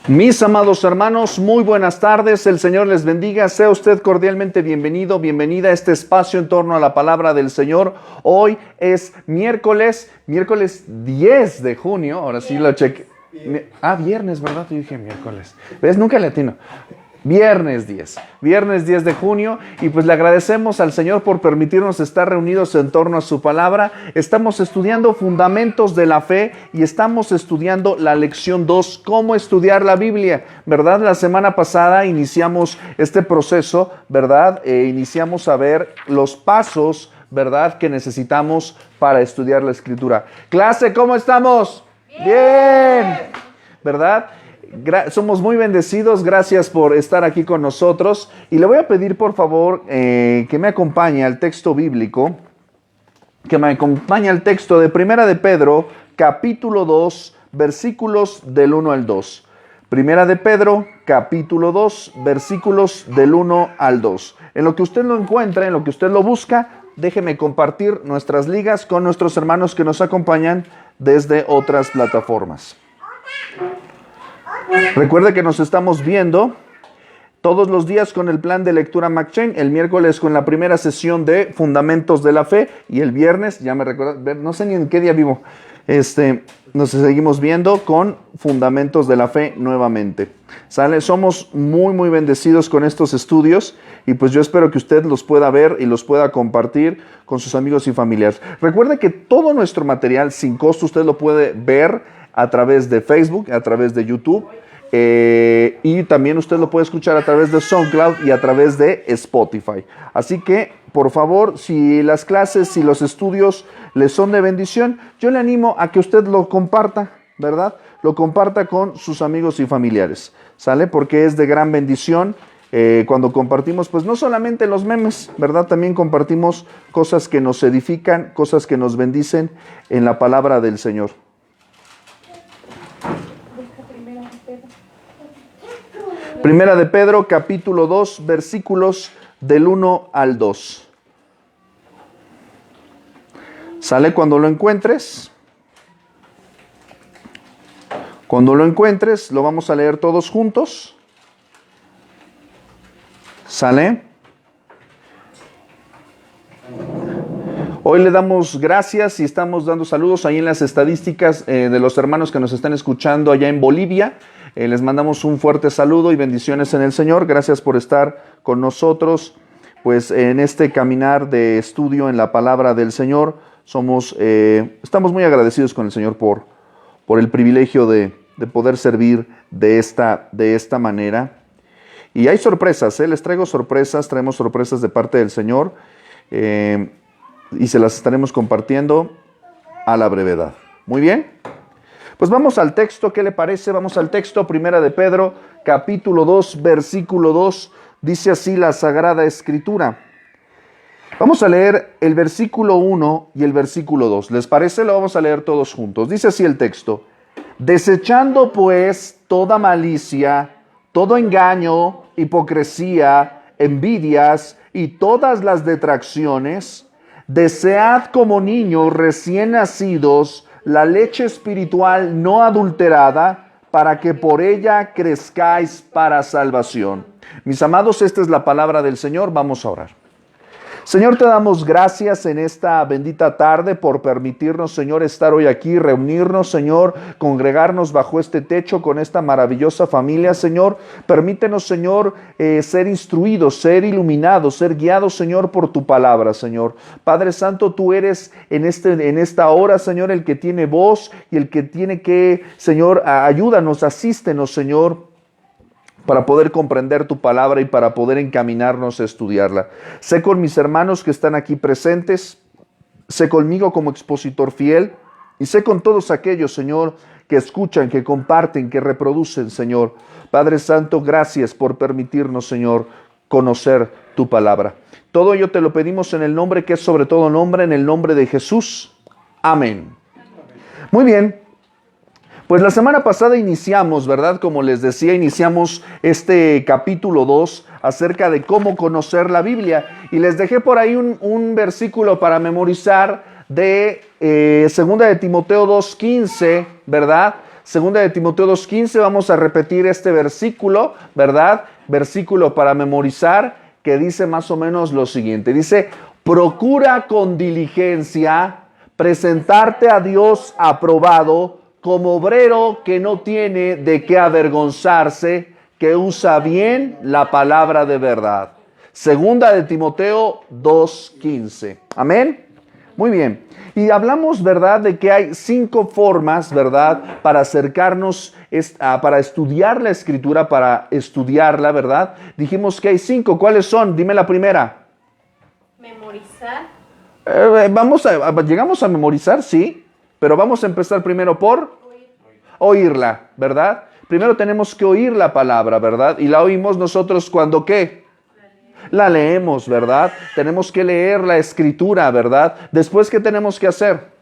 Mis amados hermanos, muy buenas tardes, el Señor les bendiga, sea usted cordialmente bienvenido, bienvenida a este espacio en torno a la palabra del Señor. Hoy es miércoles 10 de junio, ahora sí lo chequé. Viernes, ¿verdad? Yo dije miércoles, ¿ves? Nunca le atino. Viernes 10 de junio, y pues le agradecemos al Señor por permitirnos estar reunidos en torno a su palabra. Estamos estudiando fundamentos de la fe y estamos estudiando la lección 2, cómo estudiar la Biblia, ¿verdad? La semana pasada iniciamos este proceso, ¿verdad? Iniciamos a ver los pasos, ¿verdad?, que necesitamos para estudiar la Escritura. Clase, ¿cómo estamos? Bien, ¿verdad? Somos muy bendecidos, gracias por estar aquí con nosotros, y le voy a pedir por favor que me acompañe al texto bíblico, que me acompañe al texto de Primera de Pedro, capítulo 2, versículos del 1 al 2. Primera de Pedro, capítulo 2, versículos del 1 al 2. En lo que usted lo encuentra, en lo que usted lo busca, déjeme compartir nuestras ligas con nuestros hermanos que nos acompañan desde otras plataformas. Recuerde que nos estamos viendo todos los días con el plan de lectura McChain, el miércoles con la primera sesión de Fundamentos de la Fe, y el viernes, ya me recuerdo, no sé ni en qué día vivo, nos seguimos viendo con Fundamentos de la Fe nuevamente. ¿Sale? Somos muy bendecidos con estos estudios, y pues yo espero que usted los pueda ver y los pueda compartir con sus amigos y familiares. Recuerde que todo nuestro material sin costo usted lo puede ver a través de Facebook, a través de YouTube, y también usted lo puede escuchar a través de SoundCloud y a través de Spotify. Así que, por favor, si las clases, si los estudios les son de bendición, yo le animo a que usted lo comparta, ¿verdad? Lo comparta con sus amigos y familiares, ¿sale? Porque es de gran bendición cuando compartimos, pues no solamente los memes, ¿verdad? También compartimos cosas que nos edifican, cosas que nos bendicen en la palabra del Señor. Primera de Pedro, capítulo 2, versículos del 1 al 2. ¿Sale? Cuando lo encuentres. Cuando lo encuentres, lo vamos a leer todos juntos. ¿Sale? Hoy le damos gracias y estamos dando saludos ahí en las estadísticas de los hermanos que nos están escuchando allá en Bolivia. Les mandamos un fuerte saludo y bendiciones en el Señor. Gracias por estar con nosotros, pues en este caminar de estudio en la palabra del Señor. Estamos muy agradecidos con el Señor por el privilegio de poder servir de esta manera. Y hay sorpresas, les traigo sorpresas, traemos sorpresas de parte del Señor, y se las estaremos compartiendo a la brevedad. Muy bien. Pues vamos al texto, ¿qué le parece? Vamos al texto, Primera de Pedro, capítulo 2, versículo 2, dice así la Sagrada Escritura. Vamos a leer el versículo 1 y el versículo 2. ¿Les parece? Lo vamos a leer todos juntos. Dice así el texto. Desechando pues toda malicia, todo engaño, hipocresía, envidias y todas las detracciones, desead como niños recién nacidos la leche espiritual no adulterada, para que por ella crezcáis para salvación. Mis amados, esta es la palabra del Señor. Vamos a orar. Señor, te damos gracias en esta bendita tarde por permitirnos, Señor, estar hoy aquí, reunirnos, Señor, congregarnos bajo este techo con esta maravillosa familia, Señor. Permítenos, Señor, ser instruidos, ser iluminados, ser guiados, Señor, por tu palabra, Señor. Padre Santo, tú eres en esta hora, Señor, el que tiene voz y el que tiene que, Señor, ayúdanos, asístenos, Señor, para poder comprender tu palabra y para poder encaminarnos a estudiarla. Sé con mis hermanos que están aquí presentes, sé conmigo como expositor fiel, y sé con todos aquellos, Señor, que escuchan, que comparten, que reproducen, Señor. Padre Santo, gracias por permitirnos, Señor, conocer tu palabra. Todo ello te lo pedimos en el nombre que es sobre todo nombre, en el nombre de Jesús. Amén. Muy bien. Pues la semana pasada iniciamos, ¿verdad? Como les decía, iniciamos este capítulo 2 acerca de cómo conocer la Biblia. Y les dejé por ahí un versículo para memorizar de 2 de Timoteo 2:15, ¿verdad? Segunda de Timoteo 2:15, vamos a repetir este versículo, ¿verdad? Versículo para memorizar, que dice más o menos lo siguiente. Dice, procura con diligencia presentarte a Dios aprobado como obrero que no tiene de qué avergonzarse, que usa bien la palabra de verdad. Segunda de Timoteo 2:15. Amén. Muy bien. Y hablamos, ¿verdad?, de que hay 5 formas, ¿verdad?, para acercarnos, para estudiar la Escritura, para estudiarla, ¿verdad? Dijimos que hay 5. ¿Cuáles son? Dime la primera. Memorizar. Llegamos a memorizar, sí, pero vamos a empezar primero por oírla, ¿verdad? Primero tenemos que oír la palabra, ¿verdad? Y la oímos nosotros cuando, ¿qué? La leemos, ¿verdad? Tenemos que leer la Escritura, ¿verdad? Después, ¿qué tenemos que hacer?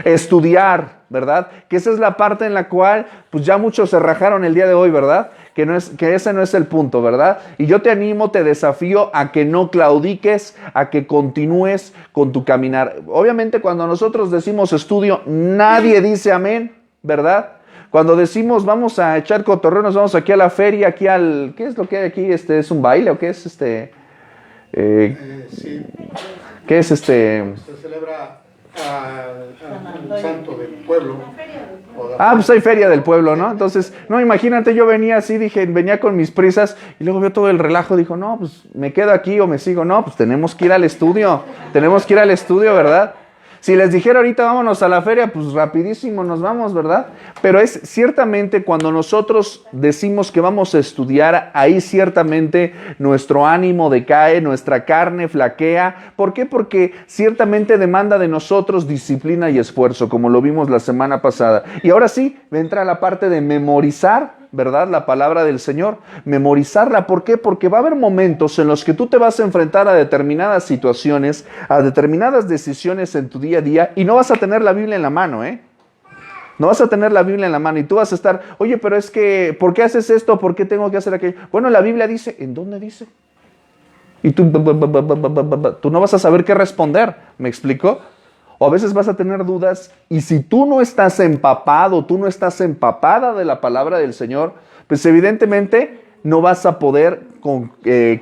Estudiar, ¿verdad? Que esa es la parte en la cual, pues ya muchos se rajaron el día de hoy, ¿verdad? Que ese no es el punto, ¿verdad? Y yo te animo, te desafío a que no claudiques, a que continúes con tu caminar. Obviamente, cuando nosotros decimos estudio, nadie dice amén, ¿verdad? Cuando decimos vamos a echar cotorreo, nos vamos aquí a la feria, aquí al... ¿Qué es lo que hay aquí? ¿Es un baile o qué es Sí. ¿Qué es Se celebra al santo del pueblo. Pues hay feria del pueblo, ¿no? Entonces, no, imagínate, yo venía así, venía con mis prisas y luego veo todo el relajo, dijo, no, pues me quedo aquí o me sigo. No, pues tenemos que ir al estudio, ¿verdad? Si les dijera ahorita vámonos a la feria, pues rapidísimo nos vamos, ¿verdad? Pero es ciertamente cuando nosotros decimos que vamos a estudiar, ahí ciertamente nuestro ánimo decae, nuestra carne flaquea. ¿Por qué? Porque ciertamente demanda de nosotros disciplina y esfuerzo, como lo vimos la semana pasada. Y ahora sí, entra la parte de memorizar, ¿verdad? La palabra del Señor, memorizarla. ¿Por qué? Porque va a haber momentos en los que tú te vas a enfrentar a determinadas situaciones, a determinadas decisiones en tu día a día y no vas a tener la Biblia en la mano, ¿eh? No vas a tener la Biblia en la mano y tú vas a estar, oye, pero es que, ¿por qué haces esto? ¿Por qué tengo que hacer aquello? Bueno, la Biblia dice, ¿en dónde dice? Y tú no vas a saber qué responder, ¿me explico? O a veces vas a tener dudas y si tú no estás empapado, tú no estás empapada de la palabra del Señor, pues evidentemente no vas a poder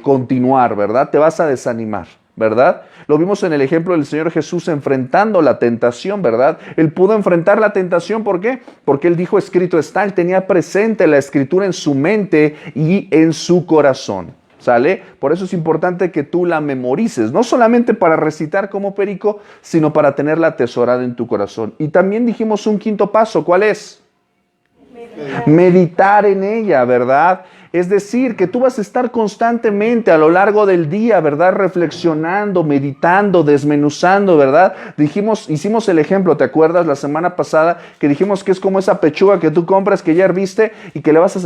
continuar, ¿verdad? Te vas a desanimar, ¿verdad? Lo vimos en el ejemplo del Señor Jesús enfrentando la tentación, ¿verdad? Él pudo enfrentar la tentación, ¿por qué? Porque Él dijo, escrito está, Él tenía presente la Escritura en su mente y en su corazón. ¿Sale? Por eso es importante que tú la memorices, no solamente para recitar como perico, sino para tenerla atesorada en tu corazón. Y también dijimos un 5º paso, ¿cuál es? Meditar en ella, ¿verdad? Es decir, que tú vas a estar constantemente a lo largo del día, ¿verdad? Reflexionando, meditando, desmenuzando, ¿verdad? Hicimos el ejemplo, ¿te acuerdas? La semana pasada que dijimos que es como esa pechuga que tú compras, que ya herviste y que la vas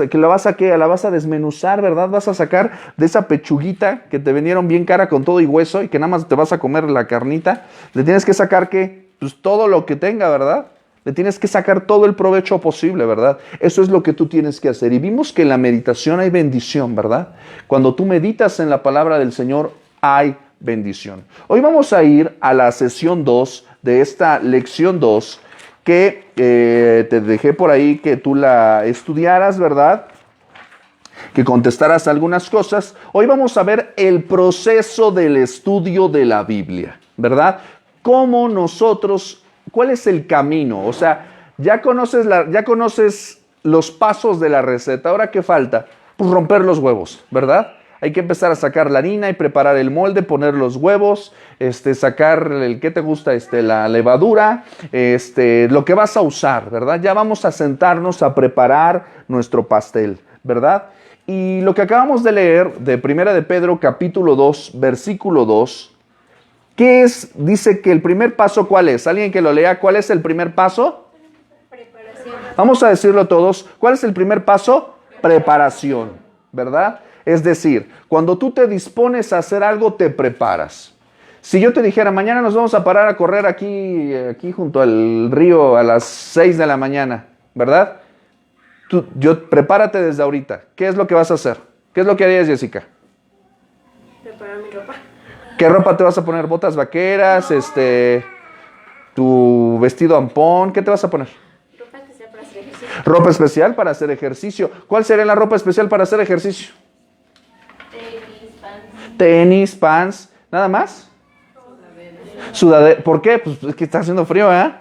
a desmenuzar, ¿verdad? Vas a sacar de esa pechuguita que te vendieron bien cara con todo y hueso y que nada más te vas a comer la carnita. Le tienes que sacar, ¿qué? Pues todo lo que tenga, ¿verdad? Le tienes que sacar todo el provecho posible, ¿verdad? Eso es lo que tú tienes que hacer. Y vimos que en la meditación hay bendición, ¿verdad? Cuando tú meditas en la palabra del Señor, hay bendición. Hoy vamos a ir a la sesión 2 de esta lección 2 que te dejé por ahí que tú la estudiaras, ¿verdad? Que contestaras algunas cosas. Hoy vamos a ver el proceso del estudio de la Biblia, ¿verdad? Cómo nosotros... ¿Cuál es el camino? O sea, ya conoces los pasos de la receta. ¿Ahora qué falta? Pues romper los huevos, ¿verdad? Hay que empezar a sacar la harina y preparar el molde, poner los huevos, sacar ¿qué te gusta? La levadura, lo que vas a usar, ¿verdad? Ya vamos a sentarnos a preparar nuestro pastel, ¿verdad? Y lo que acabamos de leer de 1 de Pedro, capítulo 2, versículo 2, ¿qué es? Dice que el primer paso, ¿cuál es? ¿Alguien que lo lea? ¿Cuál es el primer paso? Preparación. Vamos a decirlo todos. ¿Cuál es el primer paso? Preparación, ¿verdad? Es decir, cuando tú te dispones a hacer algo, te preparas. Si yo te dijera, mañana nos vamos a parar a correr aquí junto al río a las 6 de la mañana, ¿verdad? Prepárate desde ahorita. ¿Qué es lo que vas a hacer? ¿Qué es lo que harías, Jessica? Preparar mi ropa. ¿Qué ropa te vas a poner? ¿Botas vaqueras? ¿Tu vestido ampón? ¿Qué te vas a poner? Ropa que sea para hacer ejercicio. Ropa especial para hacer ejercicio. ¿Cuál sería la ropa especial para hacer ejercicio? Tenis, pants. ¿Nada más? Sudadera. ¿Por qué? Pues es que está haciendo frío, ¿eh?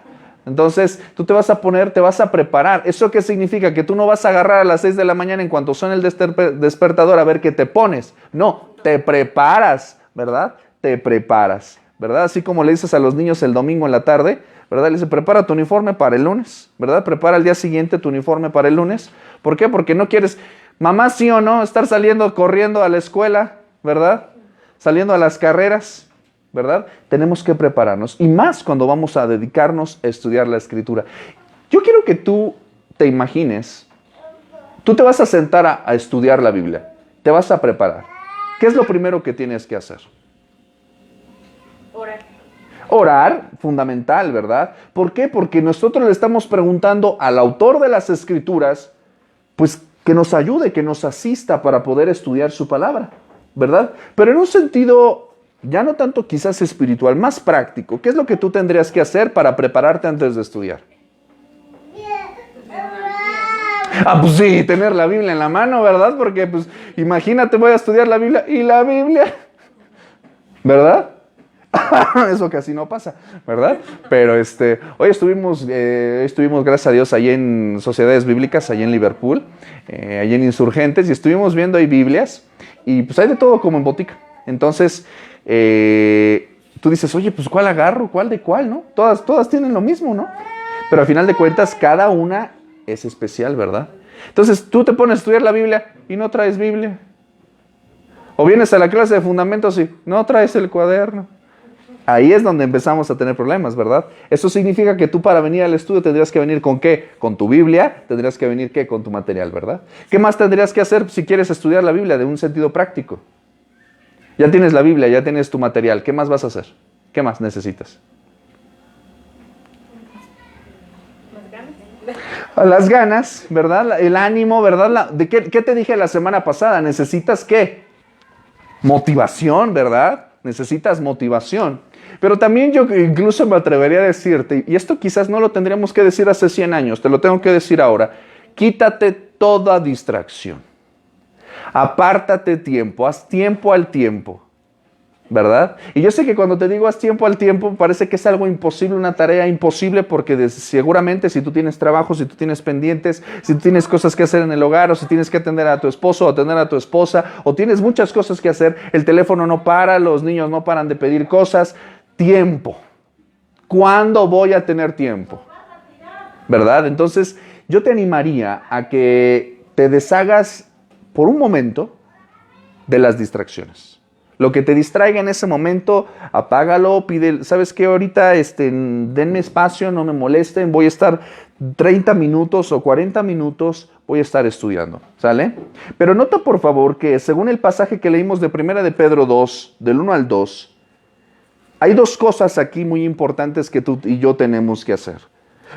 Entonces, tú te vas a poner, te vas a preparar. ¿Eso qué significa? Que tú no vas a agarrar a las 6 de la mañana en cuanto suene el despertador a ver qué te pones. No, te preparas, ¿verdad? Te preparas, ¿verdad? Así como le dices a los niños el domingo en la tarde, ¿verdad? Le dices, prepara tu uniforme para el lunes, ¿verdad? Prepara el día siguiente tu uniforme para el lunes. ¿Por qué? Porque no quieres, mamá, sí o no, estar saliendo corriendo a la escuela, ¿verdad? Saliendo a las carreras, ¿verdad? Tenemos que prepararnos, y más cuando vamos a dedicarnos a estudiar la Escritura. Yo quiero que tú te imagines, tú te vas a sentar a estudiar la Biblia, te vas a preparar. ¿Qué es lo primero que tienes que hacer? Orar. Orar, fundamental, ¿verdad? ¿Por qué? Porque nosotros le estamos preguntando al autor de las Escrituras, pues que nos ayude, que nos asista para poder estudiar su palabra, ¿verdad? Pero en un sentido ya no tanto quizás espiritual, más práctico. ¿Qué es lo que tú tendrías que hacer para prepararte antes de estudiar? Pues sí, tener la Biblia en la mano, ¿verdad? Porque pues imagínate, voy a estudiar la Biblia y la Biblia, ¿verdad? Eso casi no pasa, ¿verdad? Pero hoy estuvimos, gracias a Dios, allí en Sociedades Bíblicas, allí en Liverpool, allí en Insurgentes, y estuvimos viendo ahí Biblias, y pues hay de todo como en botica. Entonces, tú dices, oye, pues ¿cuál agarro? ¿Cuál de cuál, no? Todas tienen lo mismo, ¿no? Pero al final de cuentas, cada una es especial, ¿verdad? Entonces, tú te pones a estudiar la Biblia y no traes Biblia. O vienes a la clase de fundamentos y no traes el cuaderno. Ahí es donde empezamos a tener problemas, ¿verdad? Eso significa que tú para venir al estudio tendrías que venir ¿con qué? Con tu Biblia, tendrías que venir ¿qué? Con tu material, ¿verdad? ¿Qué más tendrías que hacer si quieres estudiar la Biblia de un sentido práctico? Ya tienes la Biblia, ya tienes tu material, ¿qué más vas a hacer? ¿Qué más necesitas? Las ganas, ¿verdad? El ánimo, ¿verdad? ¿Qué te dije la semana pasada? ¿Necesitas qué? Motivación, ¿verdad? Necesitas motivación. Pero también yo incluso me atrevería a decirte, y esto quizás no lo tendríamos que decir hace 100 años, te lo tengo que decir ahora, quítate toda distracción. Apártate tiempo, haz tiempo al tiempo, ¿verdad? Y yo sé que cuando te digo haz tiempo al tiempo, parece que es algo imposible, una tarea imposible, porque seguramente si tú tienes trabajo, si tú tienes pendientes, si tú tienes cosas que hacer en el hogar, o si tienes que atender a tu esposo o atender a tu esposa, o tienes muchas cosas que hacer, el teléfono no para, los niños no paran de pedir cosas. Tiempo. ¿Cuándo voy a tener tiempo? ¿Verdad? Entonces, yo te animaría a que te deshagas por un momento de las distracciones. Lo que te distraiga en ese momento, apágalo, pide, ¿sabes qué? Ahorita denme espacio, no me molesten, voy a estar 30 minutos o 40 minutos, voy a estar estudiando, ¿sale? Pero nota por favor que según el pasaje que leímos de 1 de Pedro 2, del 1 al 2, hay dos cosas aquí muy importantes que tú y yo tenemos que hacer.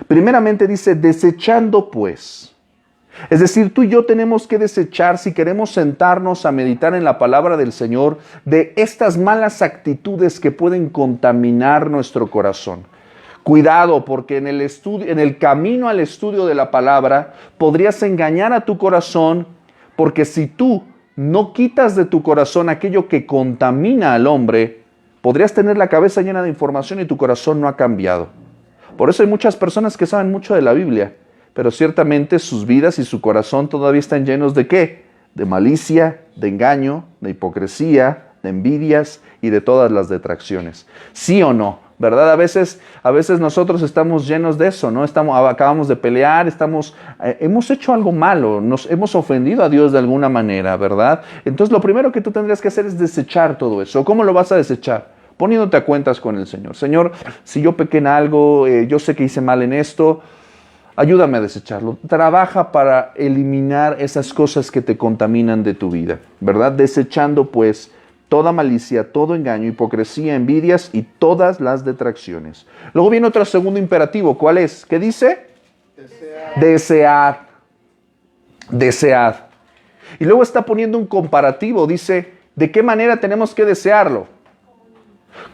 Primeramente dice, desechando pues. Es decir, tú y yo tenemos que desechar, si queremos sentarnos a meditar en la palabra del Señor, de estas malas actitudes que pueden contaminar nuestro corazón. Cuidado, porque en el camino al estudio de la palabra, podrías engañar a tu corazón, porque si tú no quitas de tu corazón aquello que contamina al hombre, podrías tener la cabeza llena de información y tu corazón no ha cambiado. Por eso hay muchas personas que saben mucho de la Biblia, pero ciertamente sus vidas y su corazón todavía están llenos ¿de qué? De malicia, de engaño, de hipocresía, de envidias y de todas las detracciones. ¿Sí o no? ¿Verdad? A veces nosotros estamos llenos de eso, ¿no? Acabamos de pelear, hemos hecho algo malo, nos hemos ofendido a Dios de alguna manera, ¿verdad? Entonces lo primero que tú tendrías que hacer es desechar todo eso. ¿Cómo lo vas a desechar? Poniéndote a cuentas con el Señor. Señor, si yo pequé en algo, yo sé que hice mal en esto, ayúdame a desecharlo. Trabaja para eliminar esas cosas que te contaminan de tu vida, ¿verdad? Desechando pues toda malicia, todo engaño, hipocresía, envidias y todas las detracciones. Luego viene otro segundo imperativo. ¿Cuál es? ¿Qué dice? Desead. Desead. Y luego está poniendo un comparativo. Dice, ¿de qué manera tenemos que desearlo?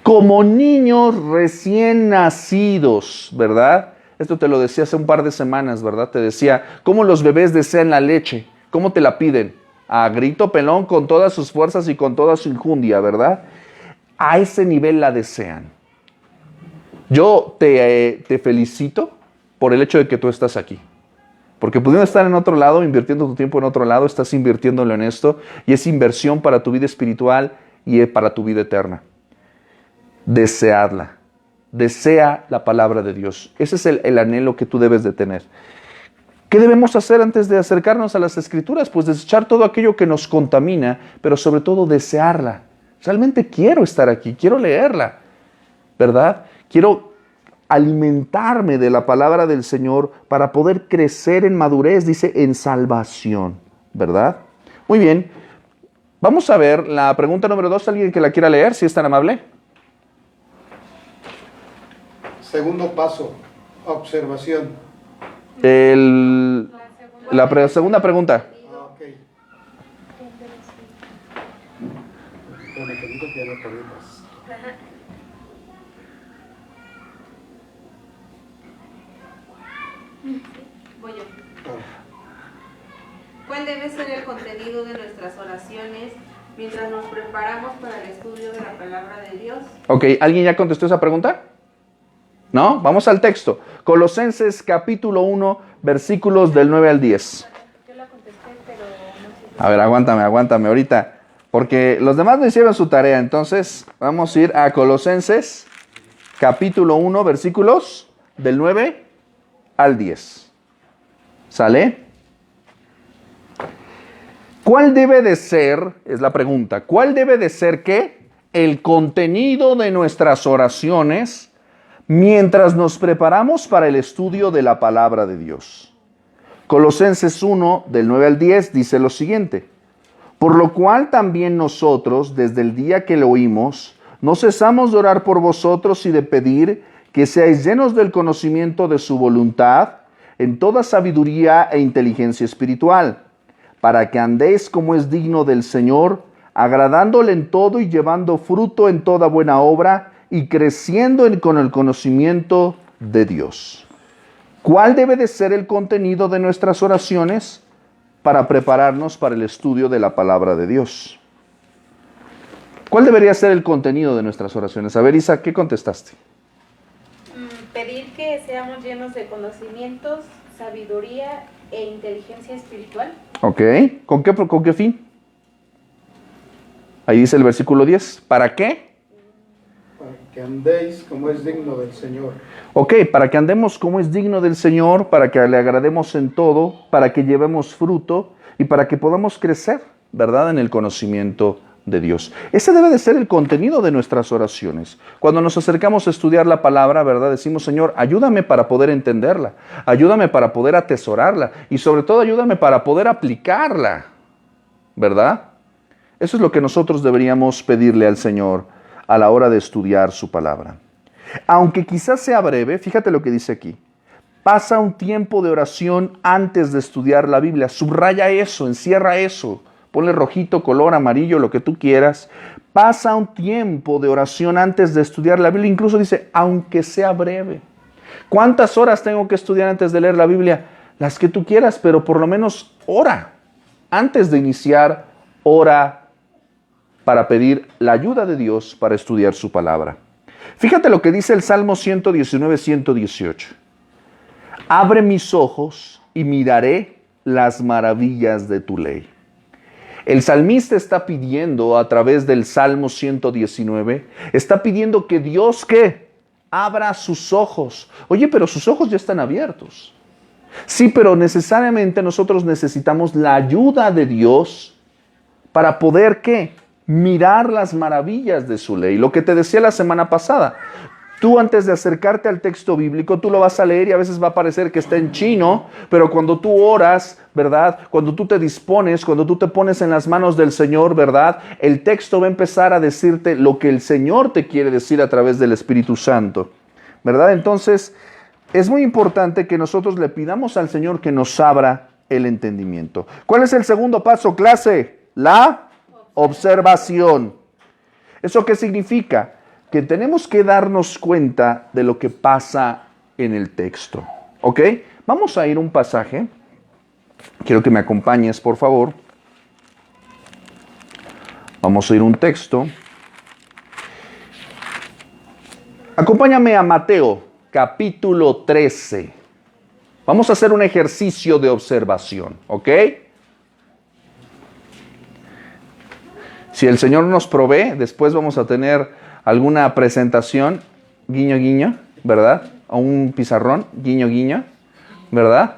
Como niños recién nacidos, ¿verdad? Esto te lo decía hace un par de semanas, ¿verdad? Te decía, ¿cómo los bebés desean la leche? ¿Cómo te la piden? A grito pelón, con todas sus fuerzas y con toda su injundia, ¿verdad? A ese nivel la desean. Yo te felicito por el hecho de que tú estás aquí. Porque pudiendo estar en otro lado, invirtiendo tu tiempo en otro lado, estás invirtiéndolo en esto y es inversión para tu vida espiritual y para tu vida eterna. Deseadla. Desea la palabra de Dios. Ese es el anhelo que tú debes de tener. ¿Qué debemos hacer antes de acercarnos a las Escrituras? Pues desechar todo aquello que nos contamina, pero sobre todo desearla. Realmente quiero estar aquí, quiero leerla, ¿verdad? Quiero alimentarme de la palabra del Señor para poder crecer en madurez, dice, en salvación, ¿verdad? Muy bien, vamos a ver la pregunta número 2, alguien que la quiera leer, si es tan amable. Segundo paso, observación. Segunda pregunta. Ok. Espérame, tantito que ya no perdí más. Voy yo. Ah. ¿Cuál debe ser el contenido de nuestras oraciones mientras nos preparamos para el estudio de la palabra de Dios? Ok, ¿alguien ya contestó esa pregunta? ¿No? Vamos al texto. Colosenses capítulo 1, versículos del 9 al 10. Yo la contesté, pero no sé. A ver, aguántame ahorita. Porque los demás no hicieron su tarea. Entonces, vamos a ir a Colosenses capítulo 1, versículos del 9 al 10. ¿Sale? ¿Cuál debe de ser, es la pregunta, cuál debe de ser qué? El contenido de nuestras oraciones mientras nos preparamos para el estudio de la palabra de Dios. Colosenses 1, del 9 al 10, dice lo siguiente. Por lo cual también nosotros, desde el día que lo oímos, no cesamos de orar por vosotros y de pedir que seáis llenos del conocimiento de su voluntad, en toda sabiduría e inteligencia espiritual, para que andéis como es digno del Señor, agradándole en todo y llevando fruto en toda buena obra, y creciendo con el conocimiento de Dios. ¿Cuál debe de ser el contenido de nuestras oraciones para prepararnos para el estudio de la palabra de Dios? ¿Cuál debería ser el contenido de nuestras oraciones? A ver, Isa, ¿qué contestaste? Pedir que seamos llenos de conocimientos, sabiduría e inteligencia espiritual. Ok, ¿con qué fin? Ahí dice el versículo 10. ¿Para qué? Para que andéis como es digno del Señor. Ok, para que andemos como es digno del Señor, para que le agrademos en todo, para que llevemos fruto y para que podamos crecer, ¿verdad? En el conocimiento de Dios. Ese debe de ser el contenido de nuestras oraciones. Cuando nos acercamos a estudiar la palabra, ¿verdad? Decimos, Señor, ayúdame para poder entenderla, ayúdame para poder atesorarla y sobre todo ayúdame para poder aplicarla, ¿verdad? Eso es lo que nosotros deberíamos pedirle al Señor a la hora de estudiar su palabra. Aunque quizás sea breve, fíjate lo que dice aquí. Pasa un tiempo de oración antes de estudiar la Biblia. Subraya eso, encierra eso. Ponle rojito, color, amarillo, lo que tú quieras. Pasa un tiempo de oración antes de estudiar la Biblia. Incluso dice, aunque sea breve. ¿Cuántas horas tengo que estudiar antes de leer la Biblia? Las que tú quieras, pero por lo menos ora. Antes de iniciar, ora para pedir la ayuda de Dios para estudiar su palabra. Fíjate lo que dice el Salmo 119, 118. Abre mis ojos y miraré las maravillas de tu ley. El salmista está pidiendo a través del Salmo 119, está pidiendo que Dios, ¿qué? Abra sus ojos. Oye, pero sus ojos ya están abiertos. Sí, pero necesariamente nosotros necesitamos la ayuda de Dios para poder, ¿qué? Mirar las maravillas de su ley. Lo que te decía la semana pasada. Tú antes de acercarte al texto bíblico, tú lo vas a leer y a veces va a parecer que está en chino, pero cuando tú oras, ¿verdad? Cuando tú te dispones, cuando tú te pones en las manos del Señor, ¿verdad? El texto va a empezar a decirte lo que el Señor te quiere decir a través del Espíritu Santo, ¿verdad? Entonces, es muy importante que nosotros le pidamos al Señor que nos abra el entendimiento. ¿Cuál es el segundo paso, clase? La observación. ¿Eso qué significa? Que tenemos que darnos cuenta de lo que pasa en el texto. ¿Ok? Vamos a ir a un pasaje. Quiero que me acompañes, por favor. Vamos a ir a un texto. Acompáñame a Mateo, capítulo 13. Vamos a hacer un ejercicio de observación, ¿ok? Si el Señor nos provee, después vamos a tener alguna presentación, guiño, guiño, ¿verdad? O un pizarrón, guiño, guiño, ¿verdad?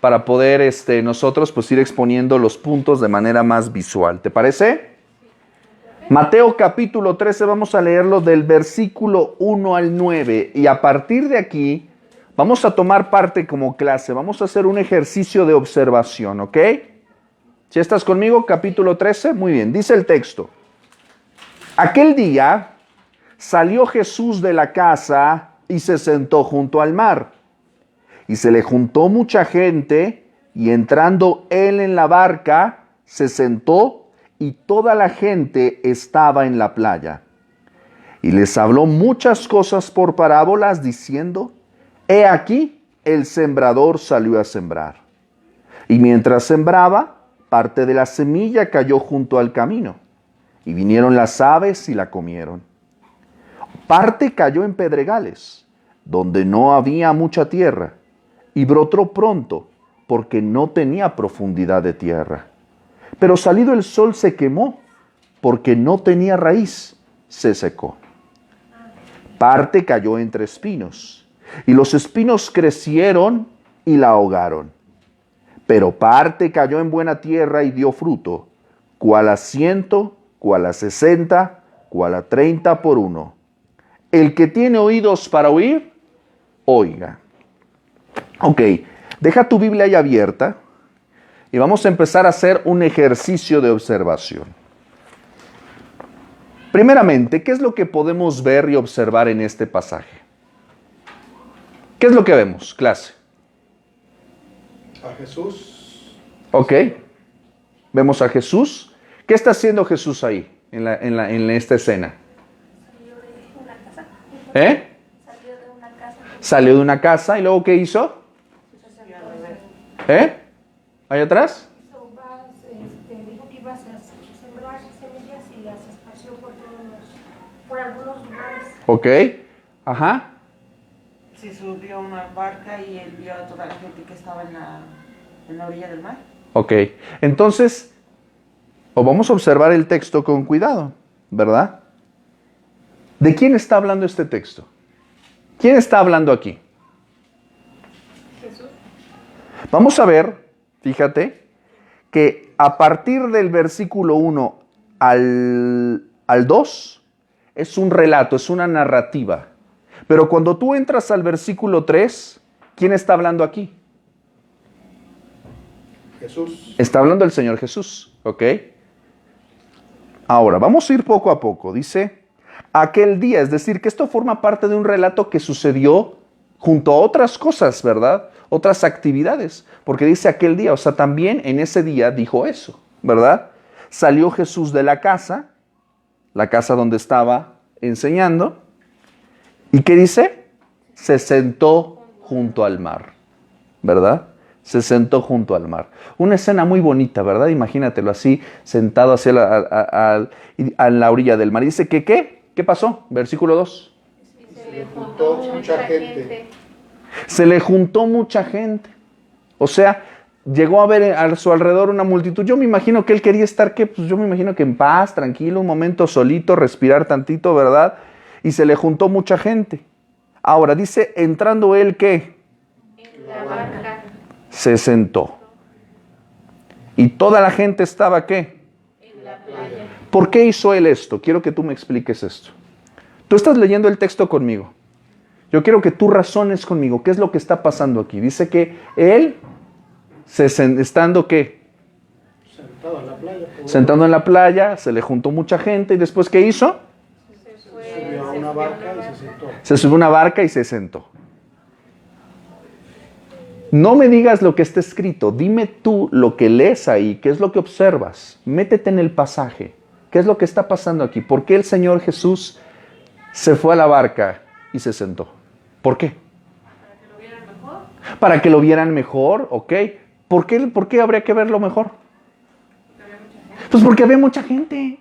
Para poder nosotros pues ir exponiendo los puntos de manera más visual. ¿Te parece? Mateo capítulo 13, vamos a leerlo del versículo 1 al 9. Y a partir de aquí, vamos a tomar parte como clase. Vamos a hacer un ejercicio de observación, ¿ok? ¿Si estás conmigo? Capítulo 13, muy bien. Dice el texto. Aquel día salió Jesús de la casa y se sentó junto al mar. Y se le juntó mucha gente, y entrando él en la barca, se sentó, y toda la gente estaba en la playa. Y les habló muchas cosas por parábolas, diciendo: He aquí, el sembrador salió a sembrar. Y mientras sembraba, parte de la semilla cayó junto al camino, y vinieron las aves y la comieron. Parte cayó en pedregales, donde no había mucha tierra, y brotó pronto, porque no tenía profundidad de tierra. Pero salido el sol se quemó, porque no tenía raíz, se secó. Parte cayó entre espinos, y los espinos crecieron y la ahogaron. Pero parte cayó en buena tierra y dio fruto, cual a 100, cual a 60, cual a 30 por uno. El que tiene oídos para oír, oiga. Ok, deja tu Biblia ahí abierta y vamos a empezar a hacer un ejercicio de observación. Primeramente, ¿qué es lo que podemos ver y observar en este pasaje? ¿Qué es lo que vemos, clase? A Jesús. Ok, vemos a Jesús. ¿Qué está haciendo Jesús ahí, en esta escena? Salió de una casa. Salió de una casa. Salió de una casa y luego ¿qué hizo? ¿Ahí atrás? Dijo que iba a sembrar semillas y las esparció por algunos lugares. Ok, ajá. Se subió a una barca y él vio a toda la gente que estaba en la orilla del mar. Ok, entonces, vamos a observar el texto con cuidado, ¿verdad? ¿De quién está hablando este texto? ¿Quién está hablando aquí? Jesús. Vamos a ver, fíjate, que a partir del versículo 1 al 2 es un relato, es una narrativa. Pero cuando tú entras al versículo 3, ¿quién está hablando aquí? Jesús. Está hablando el Señor Jesús, ¿ok? Ahora, vamos a ir poco a poco. Dice, aquel día, es decir, que esto forma parte de un relato que sucedió junto a otras cosas, ¿verdad? Otras actividades, porque dice aquel día, o sea, también en ese día dijo eso, ¿verdad? Salió Jesús de la casa donde estaba enseñando, ¿y qué dice? Se sentó junto al mar, ¿verdad? Se sentó junto al mar. Una escena muy bonita, ¿verdad? Imagínatelo así, sentado hacia a la orilla del mar. Y dice que, ¿qué pasó? Versículo 2. Se le juntó mucha gente. Se le juntó mucha gente. O sea, llegó a ver a su alrededor una multitud. Yo me imagino que él quería estar, ¿qué? Pues yo me imagino que en paz, tranquilo, un momento solito, respirar tantito, ¿verdad? Y se le juntó mucha gente. Ahora, dice, entrando él, ¿qué? En la barca. Se sentó. Y toda la gente estaba, ¿qué? En la playa. ¿Por qué hizo él esto? Quiero que tú me expliques esto. Tú estás leyendo el texto conmigo. Yo quiero que tú razones conmigo. ¿Qué es lo que está pasando aquí? Dice que él, estando, ¿qué? Sentado en la playa. Sentando en la playa, se le juntó mucha gente. ¿Y después qué hizo? Subió a una barca y se sentó. Se subió a una barca y se sentó. No me digas lo que está escrito. Dime tú lo que lees ahí. ¿Qué es lo que observas? Métete en el pasaje. ¿Qué es lo que está pasando aquí? ¿Por qué el Señor Jesús se fue a la barca y se sentó? ¿Por qué? Para que lo vieran mejor, ¿ok? ¿Por qué habría que verlo mejor? Pues porque había mucha gente.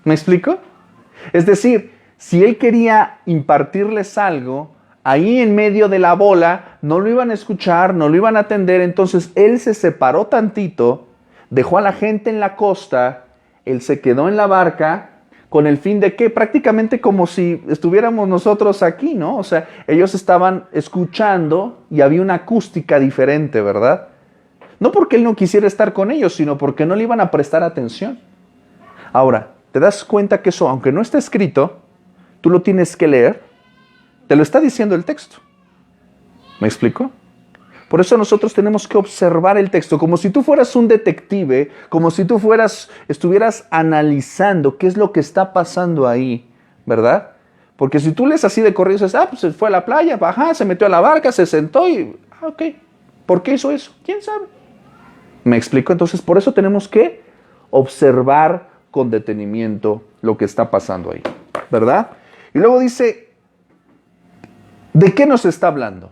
¿Me explico? Es decir, si él quería impartirles algo, ahí en medio de la bola no lo iban a escuchar, no lo iban a atender, entonces él se separó tantito, dejó a la gente en la costa, él se quedó en la barca, con el fin de que prácticamente como si estuviéramos nosotros aquí, ¿no? O sea, ellos estaban escuchando y había una acústica diferente, ¿verdad? No porque él no quisiera estar con ellos, sino porque no le iban a prestar atención. Ahora, ¿te das cuenta que eso, aunque no está escrito, tú lo tienes que leer? Te lo está diciendo el texto. ¿Me explico? Por eso nosotros tenemos que observar el texto, como si tú fueras un detective, como si tú estuvieras analizando qué es lo que está pasando ahí, ¿verdad? Porque si tú lees así de corrido, dices, pues se fue a la playa, ajá, se metió a la barca, se sentó y, ok, ¿por qué hizo eso? ¿Quién sabe? ¿Me explico? Entonces, por eso tenemos que observar con detenimiento lo que está pasando ahí, ¿verdad? Y luego dice, ¿de qué nos está hablando?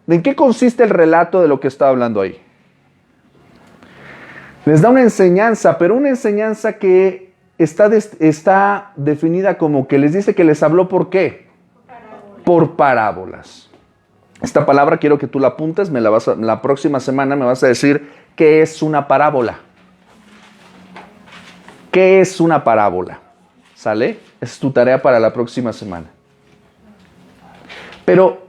¿En qué consiste el relato de lo que está hablando ahí? Les da una enseñanza, pero una enseñanza que está definida como que les dice que les habló ¿por qué? Por parábolas. Esta palabra quiero que tú la apuntes, la próxima semana me vas a decir qué es una parábola. ¿Qué es una parábola? ¿Sale? Esa es tu tarea para la próxima semana. Pero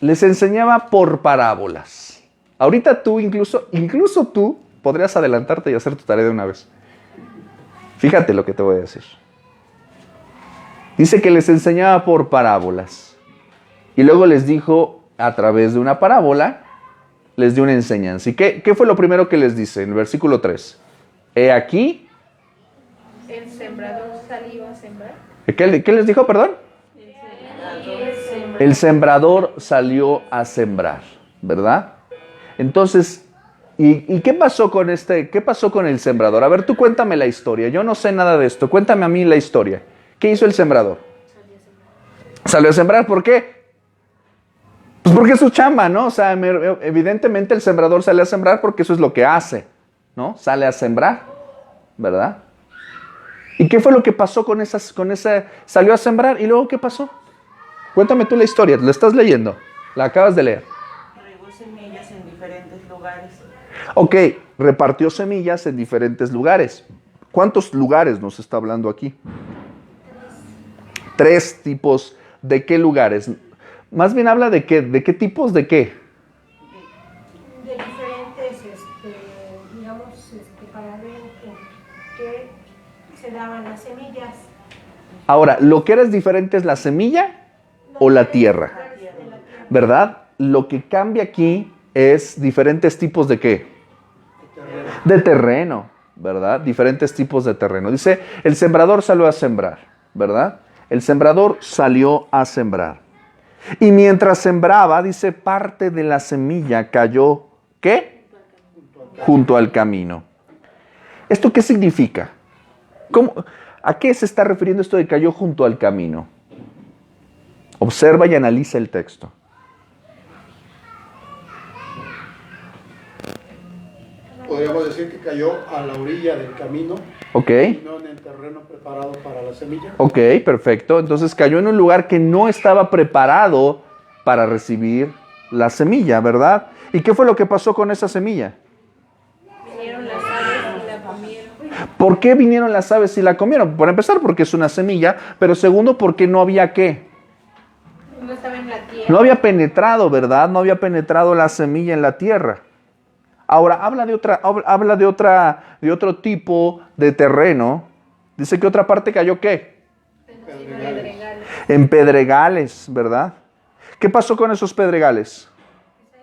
les enseñaba por parábolas. Ahorita tú, incluso tú, podrías adelantarte y hacer tu tarea de una vez. Fíjate lo que te voy a decir. Dice que les enseñaba por parábolas. Y luego les dijo, a través de una parábola, les dio una enseñanza. ¿Y qué fue lo primero que les dice en el versículo 3? He aquí. El sembrador salió a sembrar. ¿Qué les dijo, perdón? El sembrador salió a sembrar, ¿verdad? Entonces, ¿y qué pasó con qué pasó con el sembrador? A ver, tú cuéntame la historia. Yo no sé nada de esto. Cuéntame a mí la historia. ¿Qué hizo el sembrador? Salió a sembrar. ¿Por qué? Pues porque es su chamba, ¿no? O sea, evidentemente el sembrador sale a sembrar porque eso es lo que hace, ¿no? Sale a sembrar, ¿verdad? ¿Y qué fue lo que pasó con esa? Salió a sembrar y luego ¿qué pasó? Cuéntame tú la historia, la estás leyendo, la acabas de leer. Regó semillas en diferentes lugares. Ok, repartió semillas en diferentes lugares. ¿Cuántos lugares nos está hablando aquí? 3 tipos. ¿De qué lugares? Más bien habla de qué tipos de qué. De diferentes, digamos, para ver qué se daban las semillas. Ahora, ¿lo que era diferente es la semilla o la tierra? ¿Verdad? Lo que cambia aquí es diferentes tipos de qué? De terreno, ¿verdad? Diferentes tipos de terreno. Dice, el sembrador salió a sembrar, ¿verdad? El sembrador salió a sembrar. Y mientras sembraba, dice, parte de la semilla cayó, ¿qué? Junto al camino. ¿Esto qué significa? ¿A qué se está refiriendo esto de cayó junto al camino? Observa y analiza el texto. Podríamos decir que cayó a la orilla del camino. Ok. Y no en el terreno preparado para la semilla. Ok, perfecto. Entonces cayó en un lugar que no estaba preparado para recibir la semilla, ¿verdad? ¿Y qué fue lo que pasó con esa semilla? Vinieron las aves y la comieron. ¿Por qué vinieron las aves y la comieron? Por empezar, porque es una semilla, pero segundo, porque no había ¿qué? No estaba en la tierra. No había penetrado, ¿verdad? No había penetrado la semilla en la tierra. Ahora, habla de otro tipo de terreno. Dice que otra parte cayó ¿qué? Pedregales. En pedregales, ¿verdad? ¿Qué pasó con esos pedregales?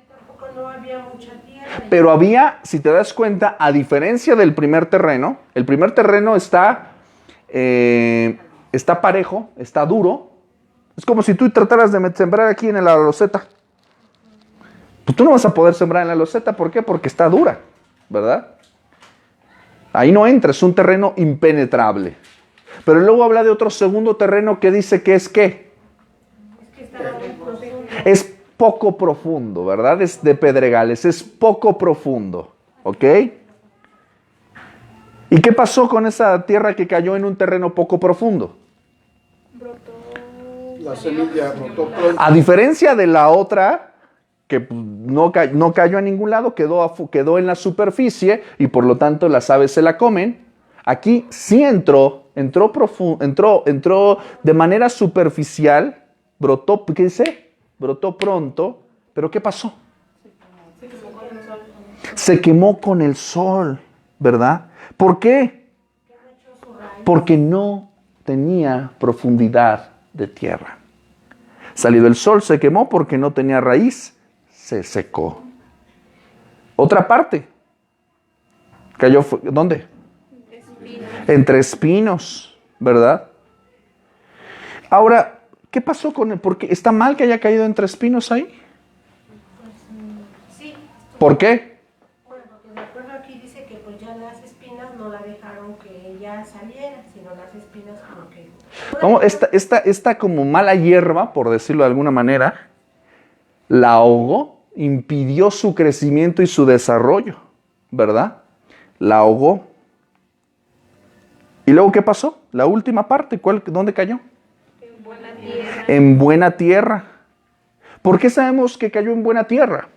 Tampoco no había mucha tierra. Pero había, si te das cuenta, a diferencia del primer terreno, el primer terreno está parejo, está duro. Es como si tú trataras de sembrar aquí en la loseta. Pues tú no vas a poder sembrar en la loseta. ¿Por qué? Porque está dura, ¿verdad? Ahí no entra, es un terreno impenetrable. Pero luego habla de otro segundo terreno que dice que es ¿qué? Es que estaba muy profundo. poco profundo, ¿verdad? Es de pedregales, es poco profundo, ¿ok? ¿Y qué pasó con esa tierra que cayó en un terreno poco profundo? La semilla brotó pronto. A diferencia de la otra, que no cayó a ningún lado, quedó en la superficie y por lo tanto las aves se la comen. Aquí sí entró de manera superficial, brotó, ¿qué dice? Brotó pronto, pero ¿qué pasó? Se quemó con el sol, ¿verdad? ¿Por qué? Porque no tenía profundidad de tierra. Salido el sol, se quemó porque no tenía raíz, se secó. Otra parte. Cayó, ¿dónde? Entre espinos, ¿verdad? Ahora, ¿qué pasó con él? ¿Por qué está mal que haya caído entre espinos ahí? Sí. ¿Por qué? Bueno, porque de acuerdo aquí dice que pues ya las espinas no la dejaron que ella saliera, sino las espinas como que... Como esta como mala hierba, por decirlo de alguna manera, la ahogó, impidió su crecimiento y su desarrollo, ¿verdad? La ahogó. ¿Y luego qué pasó? La última parte, ¿dónde cayó? En buena tierra. En buena tierra. ¿Por qué sabemos que cayó en buena tierra?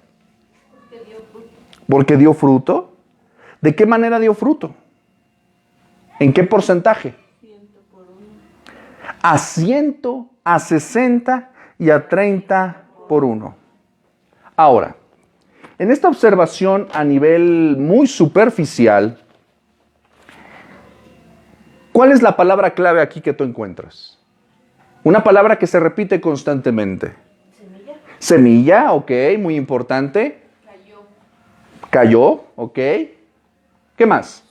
Porque dio fruto. Porque dio fruto. ¿De qué manera dio fruto? ¿En qué porcentaje? 100 por 1. A 100, a 60 y a 30 por 1. Ahora, en esta observación a nivel muy superficial, ¿cuál es la palabra clave aquí que tú encuentras? Una palabra que se repite constantemente. Semilla. Semilla, ok, muy importante. Cayó, ok. ¿Qué más?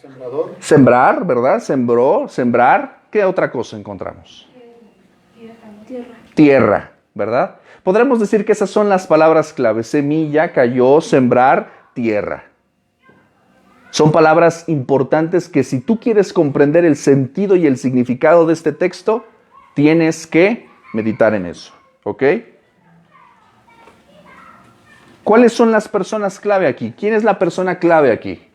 Sembrador. Sembrar, ¿verdad? Sembró, sembrar. ¿Qué otra cosa encontramos? Tierra, ¿verdad? Podremos decir que esas son las palabras clave. Semilla, cayó, sembrar, tierra. Son palabras importantes que si tú quieres comprender el sentido y el significado de este texto, tienes que meditar en eso, ¿ok? ¿Cuáles son las personas clave aquí? ¿Quién es la persona clave aquí?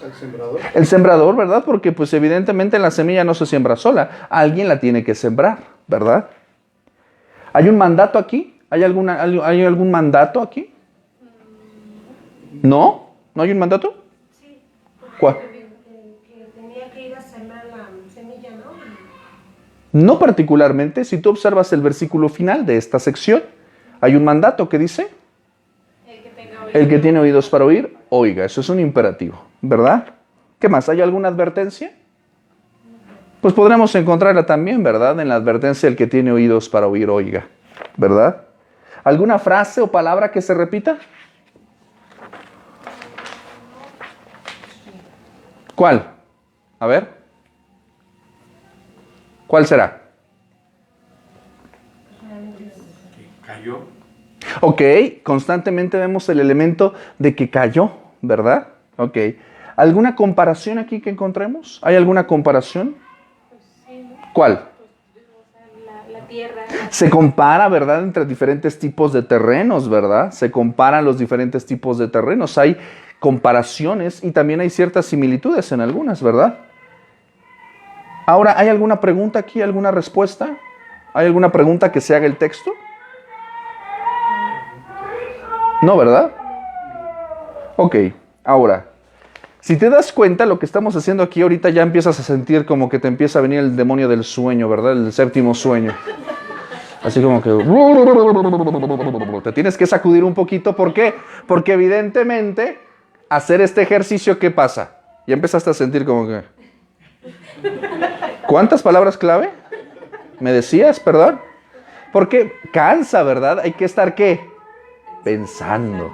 El sembrador. El sembrador, ¿verdad? Porque pues evidentemente la semilla no se siembra sola. Alguien la tiene que sembrar, ¿verdad? ¿Hay un mandato aquí? ¿Hay algún mandato aquí? ¿No? ¿No hay un mandato? Sí. ¿Cuál? Que tenía que ir a sembrar la semilla, ¿no? No particularmente. Si tú observas el versículo final de esta sección, hay un mandato que dice: el que tiene oídos para oír, oiga. Eso es un imperativo, ¿verdad? ¿Qué más? ¿Hay alguna advertencia? Pues podremos encontrarla también, ¿verdad? En la advertencia, el que tiene oídos para oír, oiga, ¿verdad? ¿Alguna frase o palabra que se repita? ¿Cuál? A ver. ¿Cuál será? Cayó. Ok, constantemente vemos el elemento de que cayó, ¿verdad? Ok. ¿Alguna comparación aquí que encontremos? ¿Hay alguna comparación? ¿Cuál? La tierra. Se compara, ¿verdad?, entre diferentes tipos de terrenos, ¿verdad? Se comparan los diferentes tipos de terrenos. Hay comparaciones y también hay ciertas similitudes en algunas, ¿verdad? Ahora, ¿hay alguna pregunta aquí? ¿Alguna respuesta? ¿Hay alguna pregunta que se haga el texto? No, ¿verdad? Ok, ahora, si te das cuenta, lo que estamos haciendo aquí ahorita ya empiezas a sentir como que te empieza a venir el demonio del sueño, ¿verdad? El séptimo sueño. Así como que te tienes que sacudir un poquito. ¿Por qué? Porque evidentemente hacer este ejercicio, ¿qué pasa? Ya empezaste a sentir como que... ¿Cuántas palabras clave? ¿Me decías, perdón? Porque cansa, ¿verdad? Hay que estar, ¿qué? Pensando,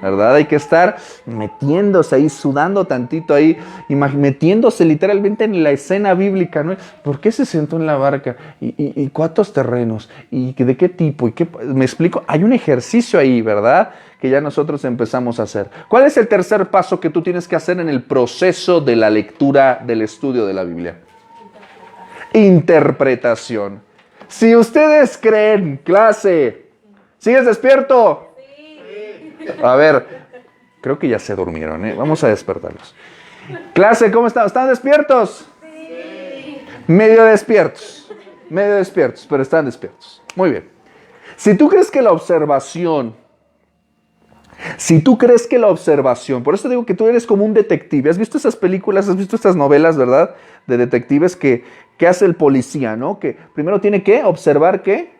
¿verdad? Hay que estar metiéndose ahí, sudando tantito ahí, metiéndose literalmente en la escena bíblica, ¿no? ¿Por qué se sentó en la barca? ¿Y cuántos terrenos? ¿Y de qué tipo? ¿Y qué? ¿Me explico? Hay un ejercicio ahí, ¿verdad?, que ya nosotros empezamos a hacer. ¿Cuál es el tercer paso que tú tienes que hacer en el proceso de la lectura, del estudio de la Biblia? Interpretación. Si ustedes creen, clase, ¿sigues despierto? A ver, creo que ya se durmieron, ¿eh? Vamos a despertarlos. Clase, ¿cómo están? ¿Están despiertos? Sí. Medio despiertos, pero están despiertos. Muy bien. Si tú crees que la observación, por eso digo que tú eres como un detective. ¿Has visto esas películas, has visto estas novelas, verdad? De detectives que hace el policía, ¿no? Que primero tiene que observar ¿qué?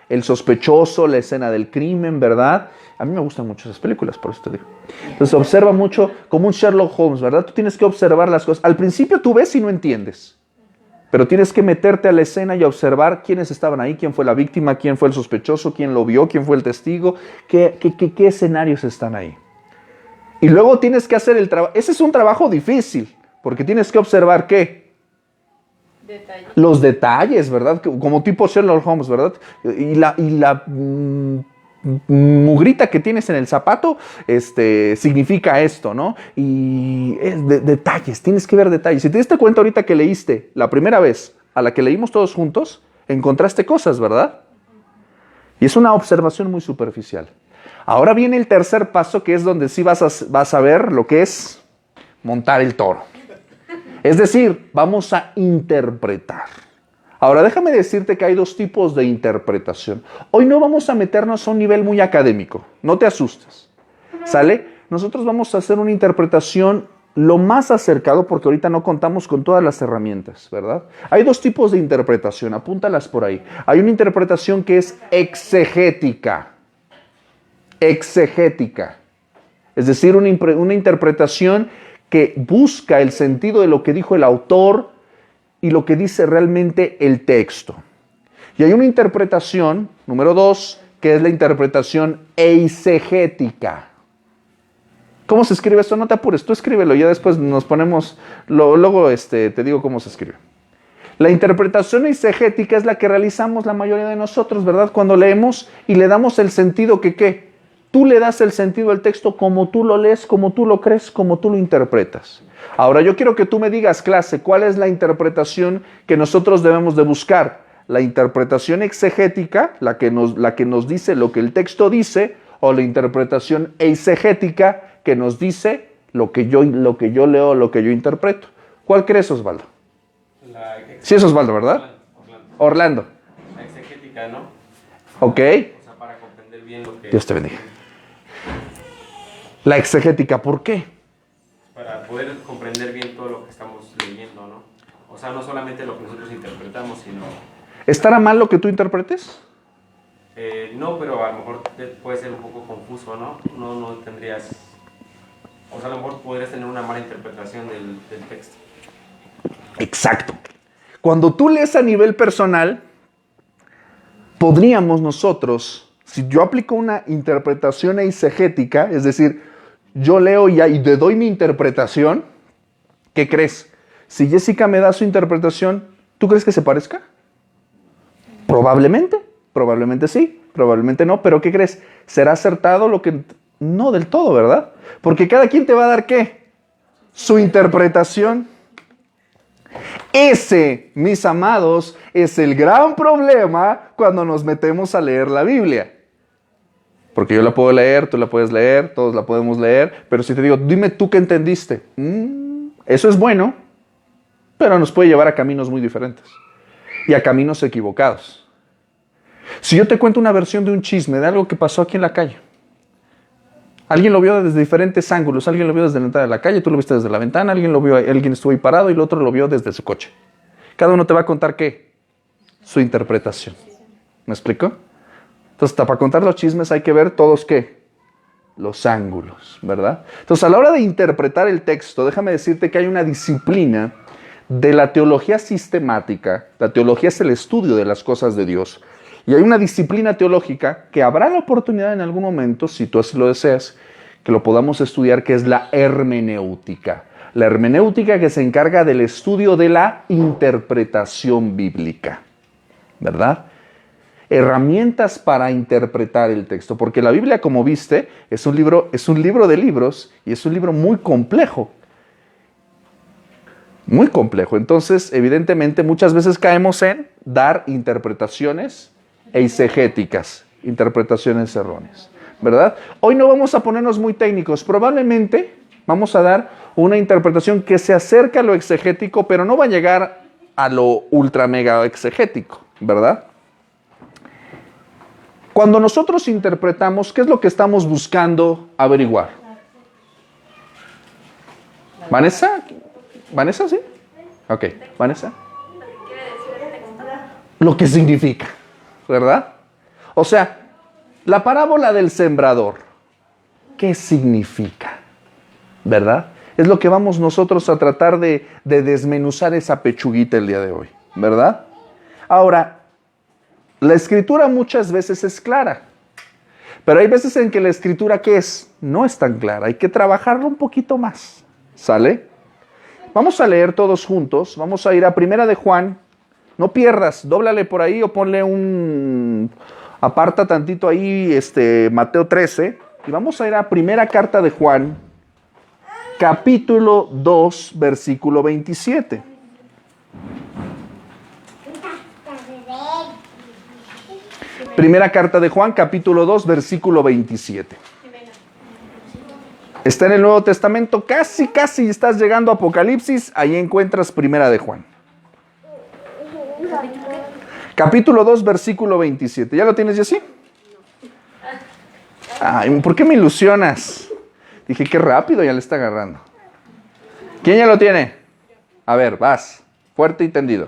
El sospechoso, la escena del crimen, ¿verdad? A mí me gustan mucho esas películas, por eso te digo. Entonces observa mucho como un Sherlock Holmes, ¿verdad? Tú tienes que observar las cosas. Al principio tú ves y no entiendes. Pero tienes que meterte a la escena y observar quiénes estaban ahí, quién fue la víctima, quién fue el sospechoso, quién lo vio, quién fue el testigo, qué escenarios están ahí. Y luego tienes que hacer el trabajo. Ese es un trabajo difícil, porque tienes que observar ¿qué? Detalles. Los detalles, ¿verdad? Como tipo Sherlock Holmes, ¿verdad? Y la mugrita que tienes en el zapato significa esto, ¿no? Y detalles, tienes que ver detalles. Si te diste cuenta ahorita que leíste la primera vez a la que leímos todos juntos, encontraste cosas, ¿verdad? Y es una observación muy superficial. Ahora viene el tercer paso, que es donde sí vas a ver lo que es montar el toro. Es decir, vamos a interpretar. Ahora, déjame decirte que hay dos tipos de interpretación. Hoy no vamos a meternos a un nivel muy académico. No te asustes. ¿Sale? Nosotros vamos a hacer una interpretación lo más acercado, porque ahorita no contamos con todas las herramientas, ¿verdad? Hay dos tipos de interpretación. Apúntalas por ahí. Hay una interpretación que es exegética. Exegética. Es decir, una interpretación que busca el sentido de lo que dijo el autor y lo que dice realmente el texto. Y hay una interpretación, número 2, que es la interpretación eisegética. ¿Cómo se escribe esto? No te apures, tú escríbelo, ya después nos ponemos, luego te digo cómo se escribe. La interpretación eisegética es la que realizamos la mayoría de nosotros, ¿verdad? Cuando leemos y le damos el sentido que, ¿qué? Tú le das el sentido al texto como tú lo lees, como tú lo crees, como tú lo interpretas. Ahora yo quiero que tú me digas, clase, ¿cuál es la interpretación que nosotros debemos de buscar? ¿La interpretación exegética, la que nos dice lo que el texto dice, o la interpretación eisegética que nos dice lo que yo leo, lo que yo interpreto? ¿Cuál crees, Osvaldo? Sí es Osvaldo, ¿verdad? Orlando. La exegética, ¿no? Ok. O sea, para comprender bien lo que... Dios te bendiga. La exegética, ¿por qué? Para poder comprender bien todo lo que estamos leyendo, ¿no? O sea, no solamente lo que nosotros interpretamos, sino... ¿Estará mal lo que tú interpretes? No, pero a lo mejor puede ser un poco confuso, ¿no? No tendrías... O sea, a lo mejor podrías tener una mala interpretación del texto. Exacto. Cuando tú lees a nivel personal, podríamos nosotros, si yo aplico una interpretación eisegética, es decir, yo leo y le doy mi interpretación, ¿qué crees? Si Jessica me da su interpretación, ¿tú crees que se parezca? Probablemente sí, probablemente no, pero ¿qué crees? ¿Será acertado lo que...? No del todo, ¿verdad? Porque cada quien te va a dar, ¿qué? Su interpretación. Ese, mis amados, es el gran problema cuando nos metemos a leer la Biblia. Porque yo la puedo leer, tú la puedes leer, todos la podemos leer, pero si te digo, dime tú qué entendiste. Eso es bueno, pero nos puede llevar a caminos muy diferentes y a caminos equivocados. Si yo te cuento una versión de un chisme, de algo que pasó aquí en la calle, alguien lo vio desde diferentes ángulos, alguien lo vio desde la entrada de la calle, tú lo viste desde la ventana, alguien estuvo ahí parado y el otro lo vio desde su coche. Cada uno te va a contar ¿qué? Su interpretación. ¿Me explico? Entonces, para contar los chismes hay que ver todos ¿qué? Los ángulos, ¿verdad? Entonces, a la hora de interpretar el texto, déjame decirte que hay una disciplina de la teología sistemática. La teología es el estudio de las cosas de Dios. Y hay una disciplina teológica que habrá la oportunidad en algún momento, si tú así lo deseas, que lo podamos estudiar, que es la hermenéutica. La hermenéutica que se encarga del estudio de la interpretación bíblica, ¿verdad? Herramientas para interpretar el texto, porque la Biblia, como viste, es un libro de libros y es un libro muy complejo. Muy complejo. Entonces, evidentemente, muchas veces caemos en dar interpretaciones eisegéticas, interpretaciones erróneas, ¿verdad? Hoy no vamos a ponernos muy técnicos. Probablemente vamos a dar una interpretación que se acerca a lo exegético, pero no va a llegar a lo ultra mega exegético, ¿verdad? Cuando nosotros interpretamos, ¿qué es lo que estamos buscando averiguar? ¿Vanessa? ¿Vanessa, sí? Ok, ¿Vanessa? Lo que significa, ¿verdad? O sea, la parábola del sembrador, ¿qué significa? ¿Verdad? Es lo que vamos nosotros a tratar de desmenuzar esa pechuguita el día de hoy, ¿verdad? Ahora, la escritura muchas veces es clara, pero hay veces en que la escritura, ¿qué es? No es tan clara, hay que trabajarlo un poquito más, ¿sale? Vamos a leer todos juntos, vamos a ir a Primera de Juan, no pierdas, dóblale por ahí o ponle aparta tantito ahí, Mateo 13, y vamos a ir a Primera Carta de Juan, capítulo 2, versículo 27. Primera Carta de Juan, capítulo 2, versículo 27. Está en el Nuevo Testamento, casi estás llegando a Apocalipsis, ahí encuentras Primera de Juan. Capítulo 2, versículo 27. ¿Ya lo tienes, Jessy? Ay, ¿por qué me ilusionas? Dije, qué rápido ya le está agarrando. ¿Quién ya lo tiene? A ver, vas. Fuerte y tendido.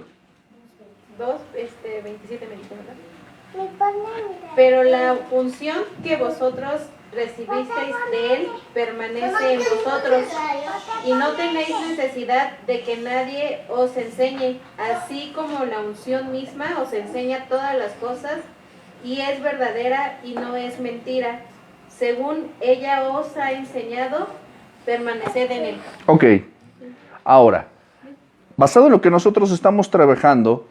27 me dijo, ¿verdad? Pero la unción que vosotros recibisteis de él permanece en vosotros, y no tenéis necesidad de que nadie os enseñe, así como la unción misma os enseña todas las cosas, y es verdadera y no es mentira. Según ella os ha enseñado, permaneced en él. Ok. Ahora, basado en lo que nosotros estamos trabajando,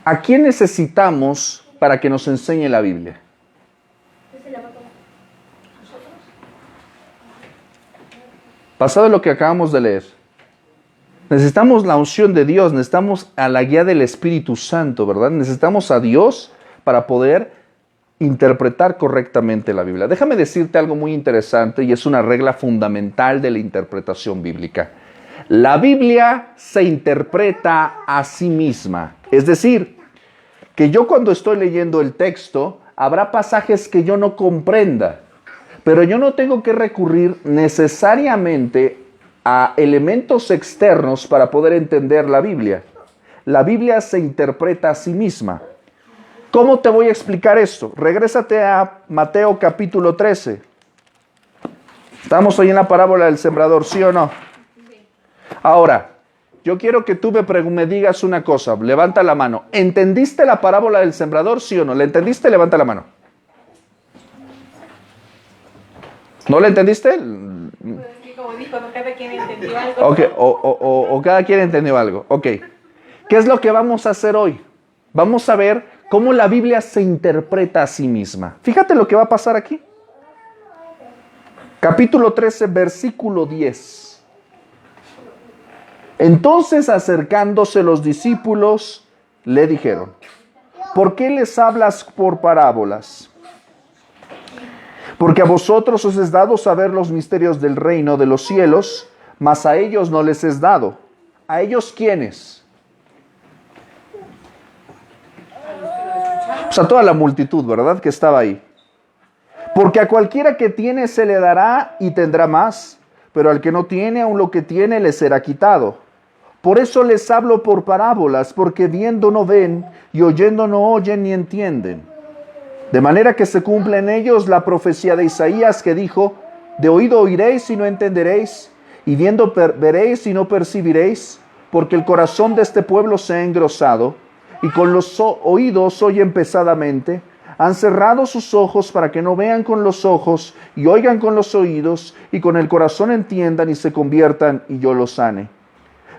¿a quién necesitamos para que nos enseñe la Biblia? Basado en lo que acabamos de leer, necesitamos la unción de Dios, necesitamos a la guía del Espíritu Santo, ¿verdad? Necesitamos a Dios para poder interpretar correctamente la Biblia. Déjame decirte algo muy interesante y es una regla fundamental de la interpretación bíblica. La Biblia se interpreta a sí misma. Es decir, que yo cuando estoy leyendo el texto, habrá pasajes que yo no comprenda, pero yo no tengo que recurrir necesariamente a elementos externos para poder entender la Biblia. La Biblia se interpreta a sí misma. ¿Cómo te voy a explicar esto? Regrésate a Mateo capítulo 13. Estamos hoy en la parábola del sembrador, ¿sí o no? Ahora, yo quiero que tú me digas una cosa. Levanta la mano. ¿Entendiste la parábola del sembrador, sí o no? ¿La entendiste? Levanta la mano. ¿No la entendiste? Pues sí, como dijo, cada quien entendió algo. Ok, o cada quien entendió algo. Ok. ¿Qué es lo que vamos a hacer hoy? Vamos a ver cómo la Biblia se interpreta a sí misma. Fíjate lo que va a pasar aquí. Capítulo 13, versículo 10. Entonces, acercándose los discípulos, le dijeron: ¿por qué les hablas por parábolas? Porque a vosotros os es dado saber los misterios del reino de los cielos, mas a ellos no les es dado. ¿A ellos quiénes? O sea, toda la multitud, ¿verdad?, que estaba ahí. Porque a cualquiera que tiene se le dará y tendrá más, pero al que no tiene, aun lo que tiene le será quitado. Por eso les hablo por parábolas, porque viendo no ven, y oyendo no oyen ni entienden. De manera que se cumple en ellos la profecía de Isaías, que dijo: de oído oiréis y no entenderéis, y viendo veréis y no percibiréis, porque el corazón de este pueblo se ha engrosado, y con los oídos oyen pesadamente, han cerrado sus ojos para que no vean con los ojos, y oigan con los oídos, y con el corazón entiendan y se conviertan, y yo los sane.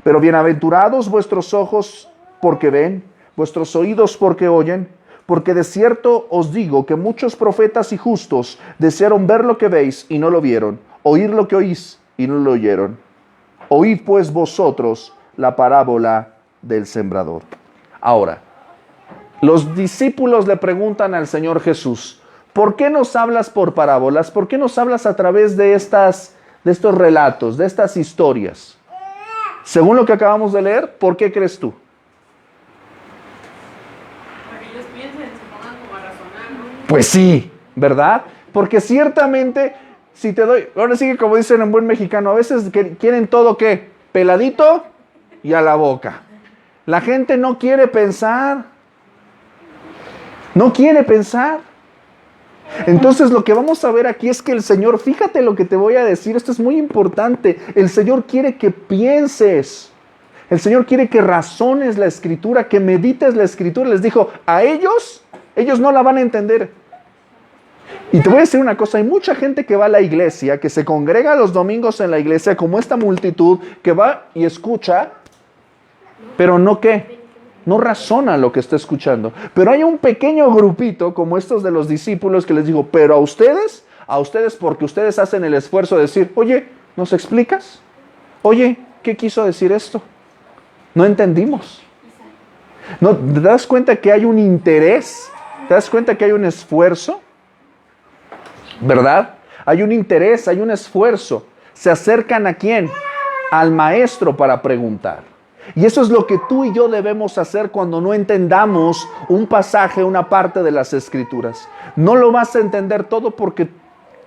Pero bienaventurados vuestros ojos porque ven, vuestros oídos porque oyen, porque de cierto os digo que muchos profetas y justos desearon ver lo que veis y no lo vieron, oír lo que oís y no lo oyeron. Oíd pues vosotros la parábola del sembrador. Ahora, los discípulos le preguntan al Señor Jesús, ¿por qué nos hablas por parábolas? ¿Por qué nos hablas a través de estos relatos, de estas historias? Según lo que acabamos de leer, ¿por qué crees tú? Para que ellos piensen, se pongan como a razonar, ¿no? Pues sí, ¿verdad? Porque ciertamente, si te doy, ahora sí que como dicen en buen mexicano, a veces quieren todo, ¿qué? Peladito y a la boca. La gente no quiere pensar. No quiere pensar. Entonces lo que vamos a ver aquí es que el Señor, fíjate lo que te voy a decir, esto es muy importante. El Señor quiere que pienses. El Señor quiere que razones la Escritura, que medites la Escritura. Les dijo, a ellos no la van a entender. Y te voy a decir una cosa, hay mucha gente que va a la iglesia, que se congrega los domingos en la iglesia, como esta multitud, que va y escucha, pero no ¿qué? No razona lo que está escuchando. Pero hay un pequeño grupito, como estos de los discípulos, que les digo, pero a ustedes porque ustedes hacen el esfuerzo de decir, oye, ¿nos explicas? Oye, ¿qué quiso decir esto? No entendimos. ¿No, te das cuenta que hay un interés? ¿Te das cuenta que hay un esfuerzo? ¿Verdad? Hay un interés, hay un esfuerzo. ¿Se acercan a quién? Al maestro para preguntar. Y eso es lo que tú y yo debemos hacer cuando no entendamos un pasaje, una parte de las Escrituras. No lo vas a entender todo porque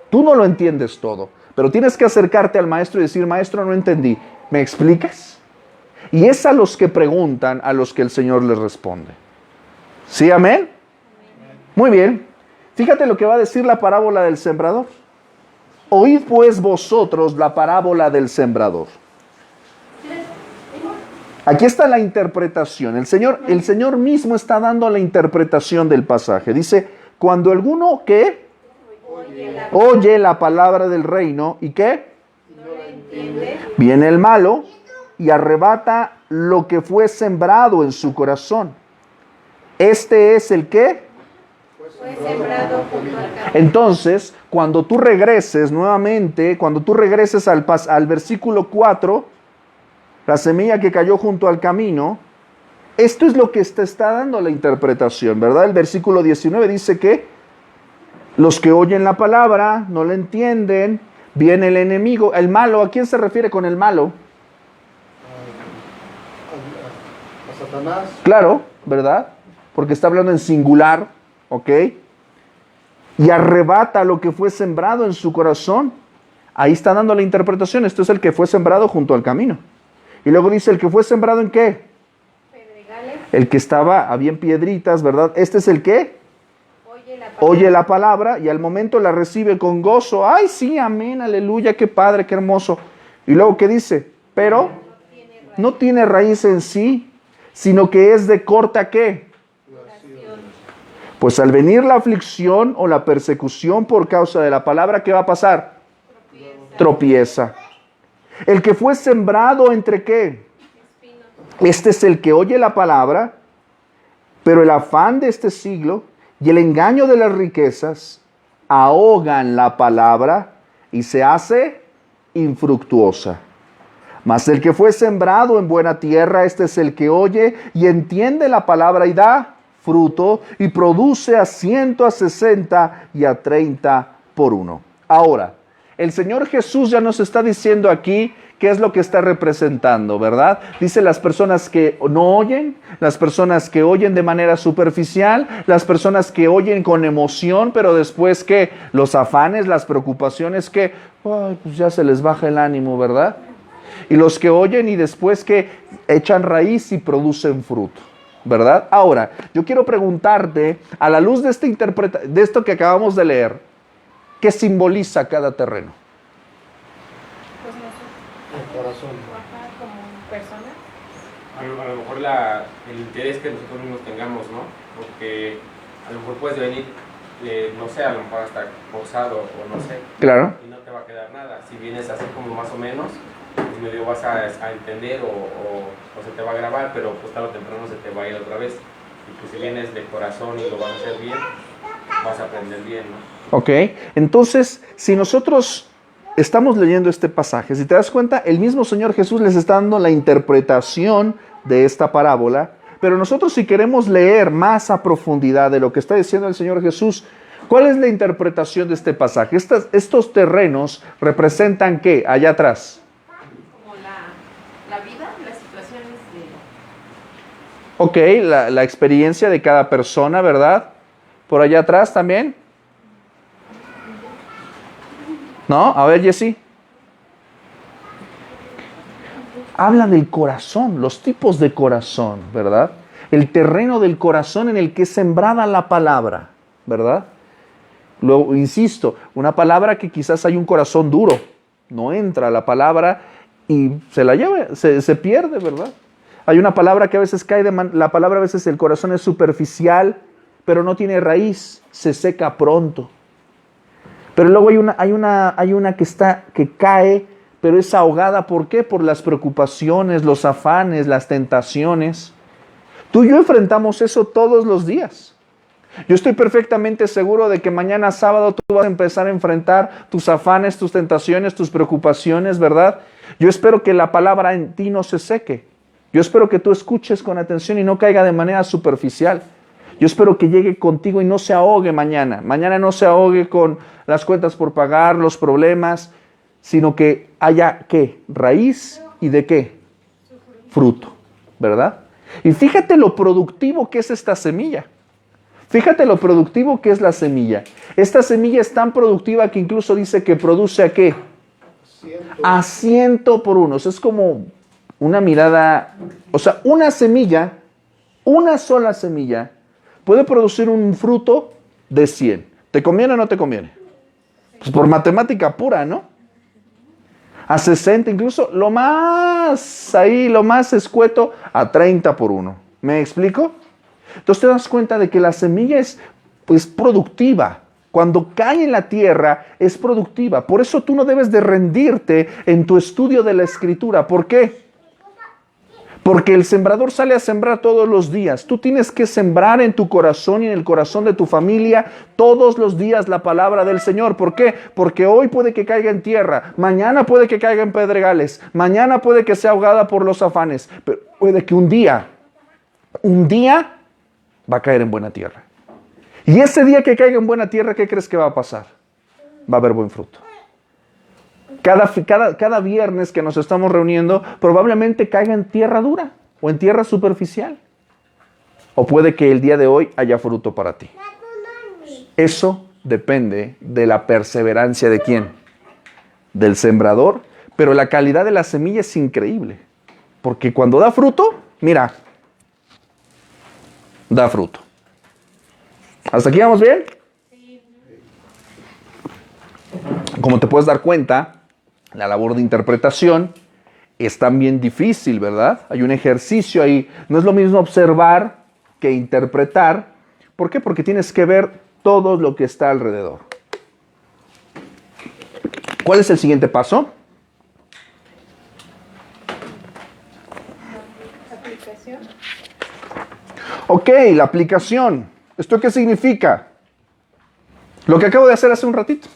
tú no lo entiendes todo. Pero tienes que acercarte al maestro y decir, maestro, no entendí. ¿Me explicas? Y es a los que preguntan, a los que el Señor les responde. ¿Sí, amén? Muy bien. Fíjate lo que va a decir la parábola del sembrador. Oíd pues vosotros la parábola del sembrador. Aquí está la interpretación. El Señor mismo está dando la interpretación del pasaje. Dice, cuando alguno ¿qué? Oye la palabra del reino y ¿qué? No la entiende. Viene el malo y arrebata lo que fue sembrado en su corazón. Este es el ¿qué? Fue sembrado junto al camino. Entonces, cuando tú regreses nuevamente, cuando tú regreses al versículo 4, la semilla que cayó junto al camino, esto es lo que te está dando la interpretación, ¿verdad? El versículo 19 dice que los que oyen la palabra no la entienden, viene el enemigo, el malo. ¿A quién se refiere con el malo? A Satanás. Claro, ¿verdad? Porque está hablando en singular, ¿ok? Y arrebata lo que fue sembrado en su corazón. Ahí está dando la interpretación. Esto es el que fue sembrado junto al camino. Y luego dice, el que fue sembrado ¿en qué? Pedregales. El que había en piedritas, ¿verdad? Este es el que oye la palabra y al momento la recibe con gozo. Ay, sí, amén, aleluya, qué padre, qué hermoso. Y luego, ¿qué dice? Pero no tiene raíz en sí, sino que es de corta ¿qué? Pues al venir la aflicción o la persecución por causa de la palabra, ¿qué va a pasar? Tropieza. El que fue sembrado entre ¿qué? Este es el que oye la palabra, pero el afán de este siglo y el engaño de las riquezas ahogan la palabra y se hace infructuosa. Mas el que fue sembrado en buena tierra, este es el que oye y entiende la palabra y da fruto y produce a 100, a 60 y a 30 por uno. Ahora, el Señor Jesús ya nos está diciendo aquí qué es lo que está representando, ¿verdad? Dice las personas que no oyen, las personas que oyen de manera superficial, las personas que oyen con emoción, pero después que los afanes, las preocupaciones que, ay, pues ya se les baja el ánimo, ¿verdad? Y los que oyen y después que echan raíz y producen fruto, ¿verdad? Ahora, yo quiero preguntarte, a la luz de de esto que acabamos de leer, ¿qué simboliza cada terreno? Pues nosotros, El corazón. como personas. A lo mejor el interés que nosotros mismos tengamos, ¿no? Porque a lo mejor puedes venir, no sé, a lo mejor hasta forzado o no sé. Claro. Y no te va a quedar nada. Si vienes así como más o menos, pues medio vas a entender o se te va a grabar, pero pues tarde o temprano se te va a ir otra vez. Y pues si vienes de corazón y lo vas a hacer bien, vas a aprender bien, ¿no? Ok, entonces, si nosotros estamos leyendo este pasaje. Si te das cuenta, el mismo Señor Jesús les está dando la interpretación de esta parábola, pero nosotros si queremos leer más a profundidad de lo que está diciendo el Señor Jesús, ¿cuál es la interpretación de este pasaje? Estos terrenos representan ¿qué? Allá atrás. Como la vida, las situaciones de... Ok, la experiencia de cada persona, ¿verdad? Por allá atrás también. ¿No? A ver, Jessy. Habla del corazón, los tipos de corazón, ¿verdad? El terreno del corazón en el que es sembrada la palabra, ¿verdad? Luego, insisto, una palabra que quizás hay un corazón duro, no entra la palabra y se la lleva, se pierde, ¿verdad? Hay una palabra que a veces cae la palabra a veces el corazón es superficial, pero no tiene raíz, se seca pronto. Pero luego hay una que cae, pero es ahogada, ¿por qué? Por las preocupaciones, los afanes, las tentaciones. Tú y yo enfrentamos eso todos los días. Yo estoy perfectamente seguro de que mañana sábado tú vas a empezar a enfrentar tus afanes, tus tentaciones, tus preocupaciones, ¿verdad? Yo espero que la palabra en ti no se seque. Yo espero que tú escuches con atención y no caiga de manera superficial. Yo espero que llegue contigo y no se ahogue mañana. Mañana no se ahogue con las cuentas por pagar, los problemas, sino que haya, ¿qué? Raíz y ¿de qué? Fruto, ¿verdad? Y fíjate lo productivo que es esta semilla. Fíjate lo productivo que es la semilla. Esta semilla es tan productiva que incluso dice que produce ¿a qué? A 100 por uno. O sea, es como una mirada, o sea, una semilla, una sola semilla, puede producir un fruto de 100. ¿Te conviene o no te conviene? Pues por matemática pura, ¿no? A 60, incluso lo más escueto, a 30 por uno. ¿Me explico? Entonces te das cuenta de que la semilla es pues productiva. Cuando cae en la tierra es productiva. Por eso tú no debes de rendirte en tu estudio de la Escritura. ¿Por qué? Porque el sembrador sale a sembrar todos los días. Tú tienes que sembrar en tu corazón y en el corazón de tu familia todos los días la palabra del Señor. ¿Por qué? Porque hoy puede que caiga en tierra, mañana puede que caiga en pedregales, mañana puede que sea ahogada por los afanes, pero puede que un día va a caer en buena tierra. Y ese día que caiga en buena tierra, ¿qué crees que va a pasar? Va a haber buen fruto. Cada viernes que nos estamos reuniendo, probablemente caiga en tierra dura o en tierra superficial. O puede que el día de hoy haya fruto para ti. Eso depende de la perseverancia de quién, del sembrador. Pero la calidad de la semilla es increíble. Porque cuando da fruto, mira, da fruto. ¿Hasta aquí vamos bien? Como te puedes dar cuenta, la labor de interpretación es también difícil, ¿verdad? Hay un ejercicio ahí. No es lo mismo observar que interpretar. ¿Por qué? Porque tienes que ver todo lo que está alrededor. ¿Cuál es el siguiente paso? Aplicación. Ok, la aplicación. ¿Esto qué significa? Lo que acabo de hacer hace un ratito.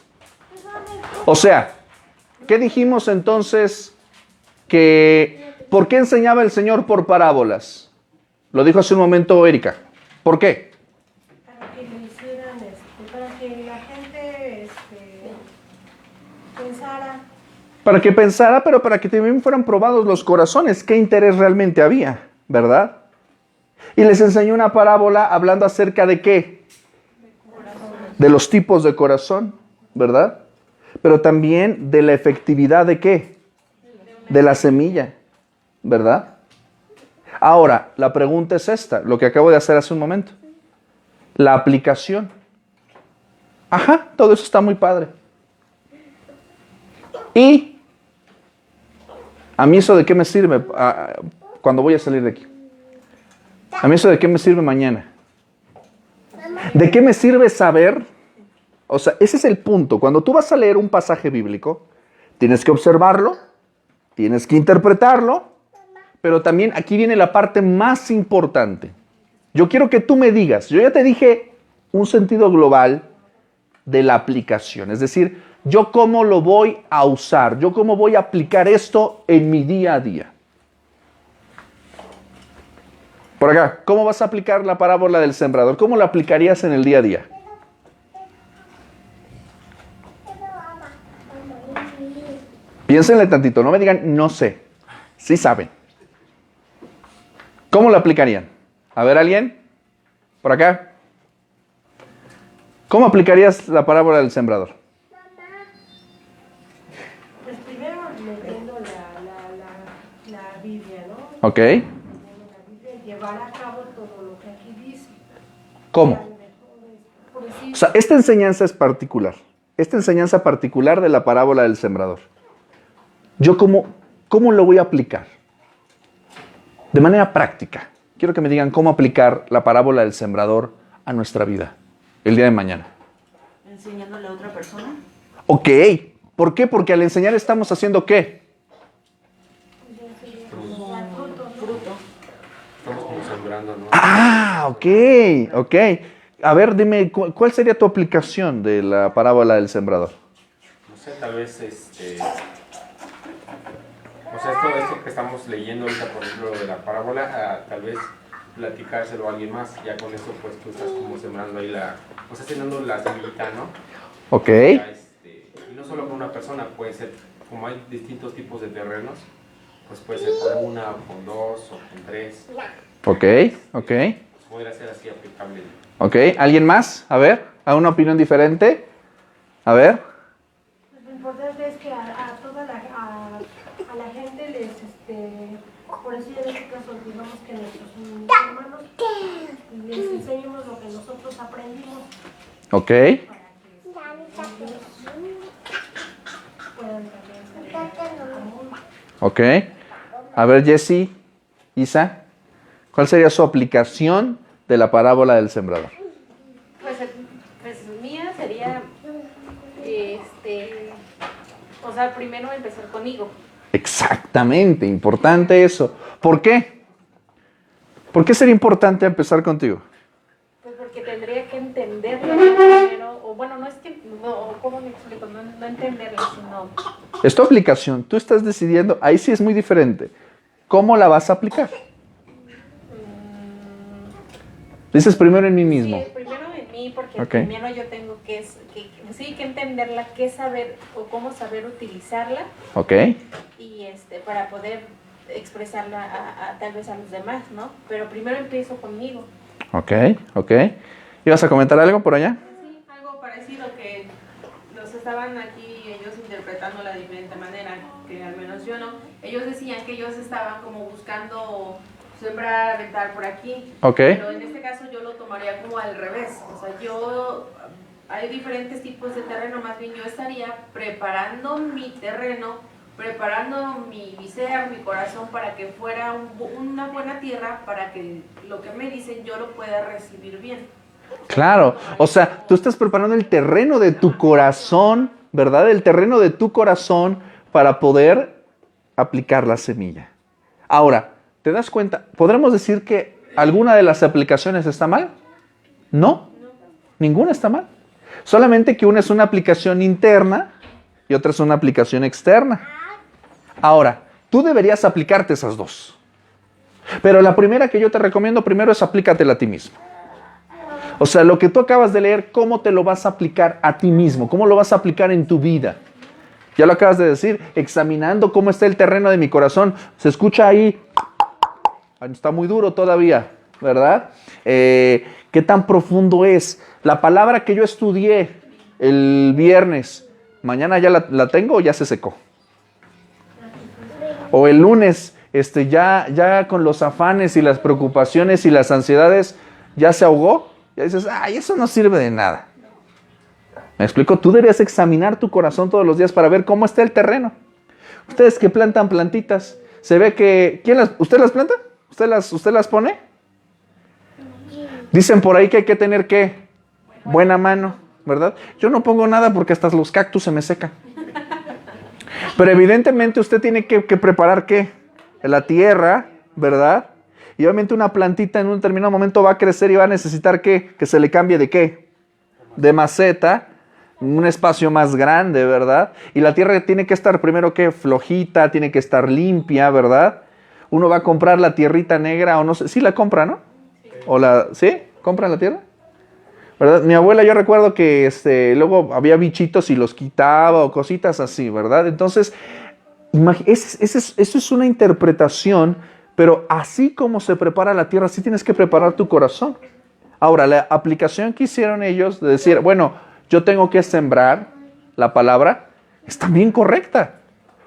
O sea, ¿qué dijimos entonces? ¿Por qué enseñaba el Señor por parábolas? Lo dijo hace un momento Erika. ¿Por qué? Para que lo hicieran, para que la gente pensara. Para que pensara, pero para que también fueran probados los corazones. ¿Qué interés realmente había? ¿Verdad? Y les enseñó una parábola hablando acerca de ¿qué? De los tipos de corazón, ¿verdad? Pero también de la efectividad de ¿qué? De la semilla, ¿verdad? Ahora, la pregunta es esta, lo que acabo de hacer hace un momento. La aplicación. Ajá, todo eso está muy padre. ¿Y a mí eso de qué me sirve cuando voy a salir de aquí? ¿A mí eso de qué me sirve mañana? ¿De qué me sirve saber? O sea, ese es el punto. Cuando tú vas a leer un pasaje bíblico, tienes que observarlo, tienes que interpretarlo, pero también aquí viene la parte más importante. Yo quiero que tú me digas, yo ya te dije un sentido global de la aplicación. Es decir, ¿Yo cómo lo voy a usar? ¿Yo cómo voy a aplicar esto en mi día a día? Por acá, ¿cómo vas a aplicar la parábola del sembrador? ¿Cómo la aplicarías en el día a día? Piénsenle tantito, no me digan no sé. Sí saben. ¿Cómo la aplicarían? A ver, ¿alguien? Por acá. ¿Cómo aplicarías la parábola del sembrador? Pues primero leyendo la Biblia, ¿no? Ok. Leyendo la Biblia y llevar a cabo todo lo que aquí dice. ¿Cómo? Y a lo mejor, por decir, O sea, esta enseñanza es particular. Esta enseñanza particular de la parábola del sembrador. ¿Yo cómo lo voy a aplicar? De manera práctica. Quiero que me digan cómo aplicar la parábola del sembrador a nuestra vida el día de mañana. Enseñándole a otra persona. Ok. ¿Por qué? Porque al enseñar estamos haciendo ¿qué? Fruto. Estamos como sembrando, ¿no? Ah, ok. A ver, dime, ¿cuál sería tu aplicación de la parábola del sembrador? No sé, tal vez o sea, esto que estamos leyendo ahorita, por ejemplo, de la parábola, tal vez platicárselo a alguien más, ya con eso pues tú estás como sembrando ahí o sea, sembrando la semillita, ¿no? Ok. Ya, y no solo con una persona, puede ser, como hay distintos tipos de terrenos, pues puede ser con una, o con dos, o con tres. Ok. Pues podría ser así aplicable. Ok. ¿Alguien más? A ver, ¿a una opinión diferente? A ver. lo importante es que a toda la gente les, por eso en este caso, digamos que nuestros hermanos les enseñemos lo que nosotros aprendimos Ok. para que ellos puedan también salir al mundo. Ok. A ver, Jessy, Isa, ¿cuál sería su aplicación de la parábola del sembrador? Pues mía sería, o sea, primero empezar conmigo. Exactamente, importante eso. ¿Por qué? ¿Por qué sería importante empezar contigo? Pues porque tendría que entenderla primero, o bueno, no es que, no, ¿cómo me explico? No entenderla, sino... Es tu aplicación, tú estás decidiendo, ahí sí es muy diferente. ¿Cómo la vas a aplicar? Dices primero en mí mismo. Sí, primero en mí, porque Ok. primero yo tengo que entenderla, que saber, o cómo saber utilizarla, Ok. y para poder expresarla tal vez a los demás, ¿no? Pero primero empiezo conmigo. Ok. ¿Ibas a comentar algo por allá? Sí, algo parecido, que los estaban aquí ellos interpretándola de diferente manera, que al menos yo no. Ellos decían que ellos estaban como buscando sembrar, aventar por aquí. Ok. Pero en este caso yo lo tomaría como al revés. O sea, hay diferentes tipos de terreno, más bien yo estaría preparando mi terreno, preparando mi ser, mi corazón, para que fuera una buena tierra, para que lo que me dicen yo lo pueda recibir bien. Claro, o sea, tú estás preparando el terreno de tu corazón, ¿verdad? El terreno de tu corazón para poder aplicar la semilla. Ahora, ¿te das cuenta? ¿Podremos decir que alguna de las aplicaciones está mal? No, ninguna está mal. Solamente que una es una aplicación interna y otra es una aplicación externa. Ahora, tú deberías aplicarte esas dos. Pero la primera que yo te recomiendo primero es aplícatela a ti mismo. O sea, lo que tú acabas de leer, ¿cómo te lo vas a aplicar a ti mismo? ¿Cómo lo vas a aplicar en tu vida? Ya lo acabas de decir, examinando cómo está el terreno de mi corazón. Se escucha ahí, está muy duro todavía, ¿verdad? ¿Qué tan profundo es? La palabra que yo estudié el viernes, ¿mañana ya la tengo o ya se secó? O el lunes, ya con los afanes y las preocupaciones y las ansiedades, ¿ya se ahogó? Ya dices, ay, eso no sirve de nada. ¿Me explico? Tú deberías examinar tu corazón todos los días para ver cómo está el terreno. Ustedes que plantan plantitas, se ve que... ¿Usted las planta? ¿Usted las pone? Dicen por ahí que hay que tener, ¿qué? Buena mano, ¿verdad? Yo no pongo nada porque hasta los cactus se me secan. Pero evidentemente usted tiene que preparar, ¿qué? La tierra, ¿verdad? Y obviamente una plantita en un determinado momento va a crecer y va a necesitar, ¿qué? Que se le cambie de ¿qué? De maceta, un espacio más grande, ¿verdad? Y la tierra tiene que estar primero que flojita, tiene que estar limpia, ¿verdad? Uno va a comprar la tierrita negra o no sé, sí la compra, ¿no? O ¿sí? ¿Compran la tierra? ¿Verdad? Mi abuela, yo recuerdo que luego había bichitos y los quitaba o cositas así, ¿verdad? Entonces, eso es una interpretación, pero así como se prepara la tierra, así tienes que preparar tu corazón. Ahora, la aplicación que hicieron ellos de decir, bueno, yo tengo que sembrar la palabra, es también correcta.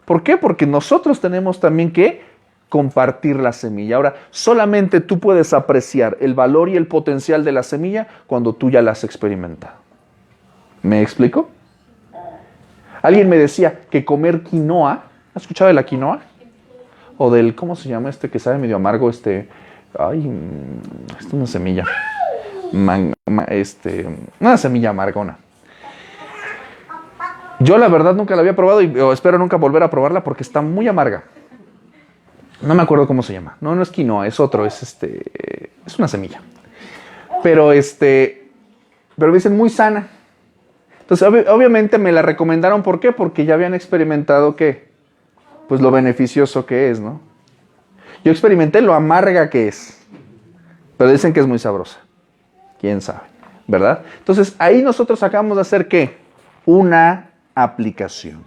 ¿Por qué? Porque nosotros tenemos también que compartir la semilla. Ahora, solamente tú puedes apreciar el valor y el potencial de la semilla cuando tú ya la has experimentado. ¿Me explico? Alguien me decía que comer quinoa, ¿has escuchado de la quinoa? O del, ¿cómo se llama que sabe medio amargo? Es una semilla. Una semilla amargona. Yo la verdad nunca la había probado y espero nunca volver a probarla porque está muy amarga. No me acuerdo cómo se llama. No es quinoa, es otro, es una semilla. Pero me dicen muy sana. Entonces, obviamente me la recomendaron, ¿por qué? Porque ya habían experimentado pues lo beneficioso que es, ¿no? Yo experimenté lo amarga que es, pero dicen que es muy sabrosa. ¿Quién sabe? ¿Verdad? Entonces, ahí nosotros acabamos de hacer, ¿qué? Una aplicación.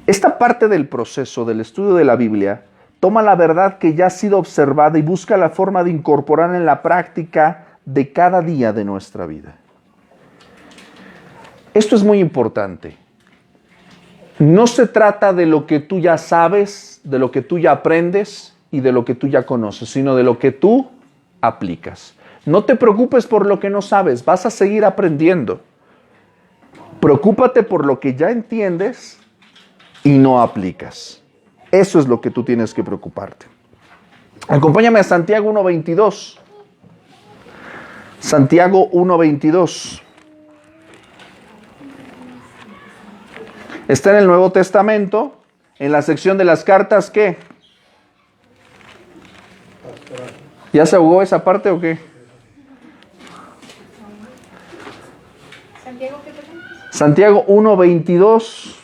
Esta parte del proceso del estudio de la Biblia toma la verdad que ya ha sido observada y busca la forma de incorporar en la práctica de cada día de nuestra vida. Esto es muy importante. No se trata de lo que tú ya sabes, de lo que tú ya aprendes y de lo que tú ya conoces, sino de lo que tú aplicas. No te preocupes por lo que no sabes, vas a seguir aprendiendo. Preocúpate por lo que ya entiendes y no aplicas. Eso es lo que tú tienes que preocuparte. Acompáñame a Santiago 1:22. Santiago 1:22. Está en el Nuevo Testamento, en la sección de las cartas, ¿qué? ¿Ya se ahogó esa parte o qué? Santiago, ¿qué pasa? Santiago 1:22.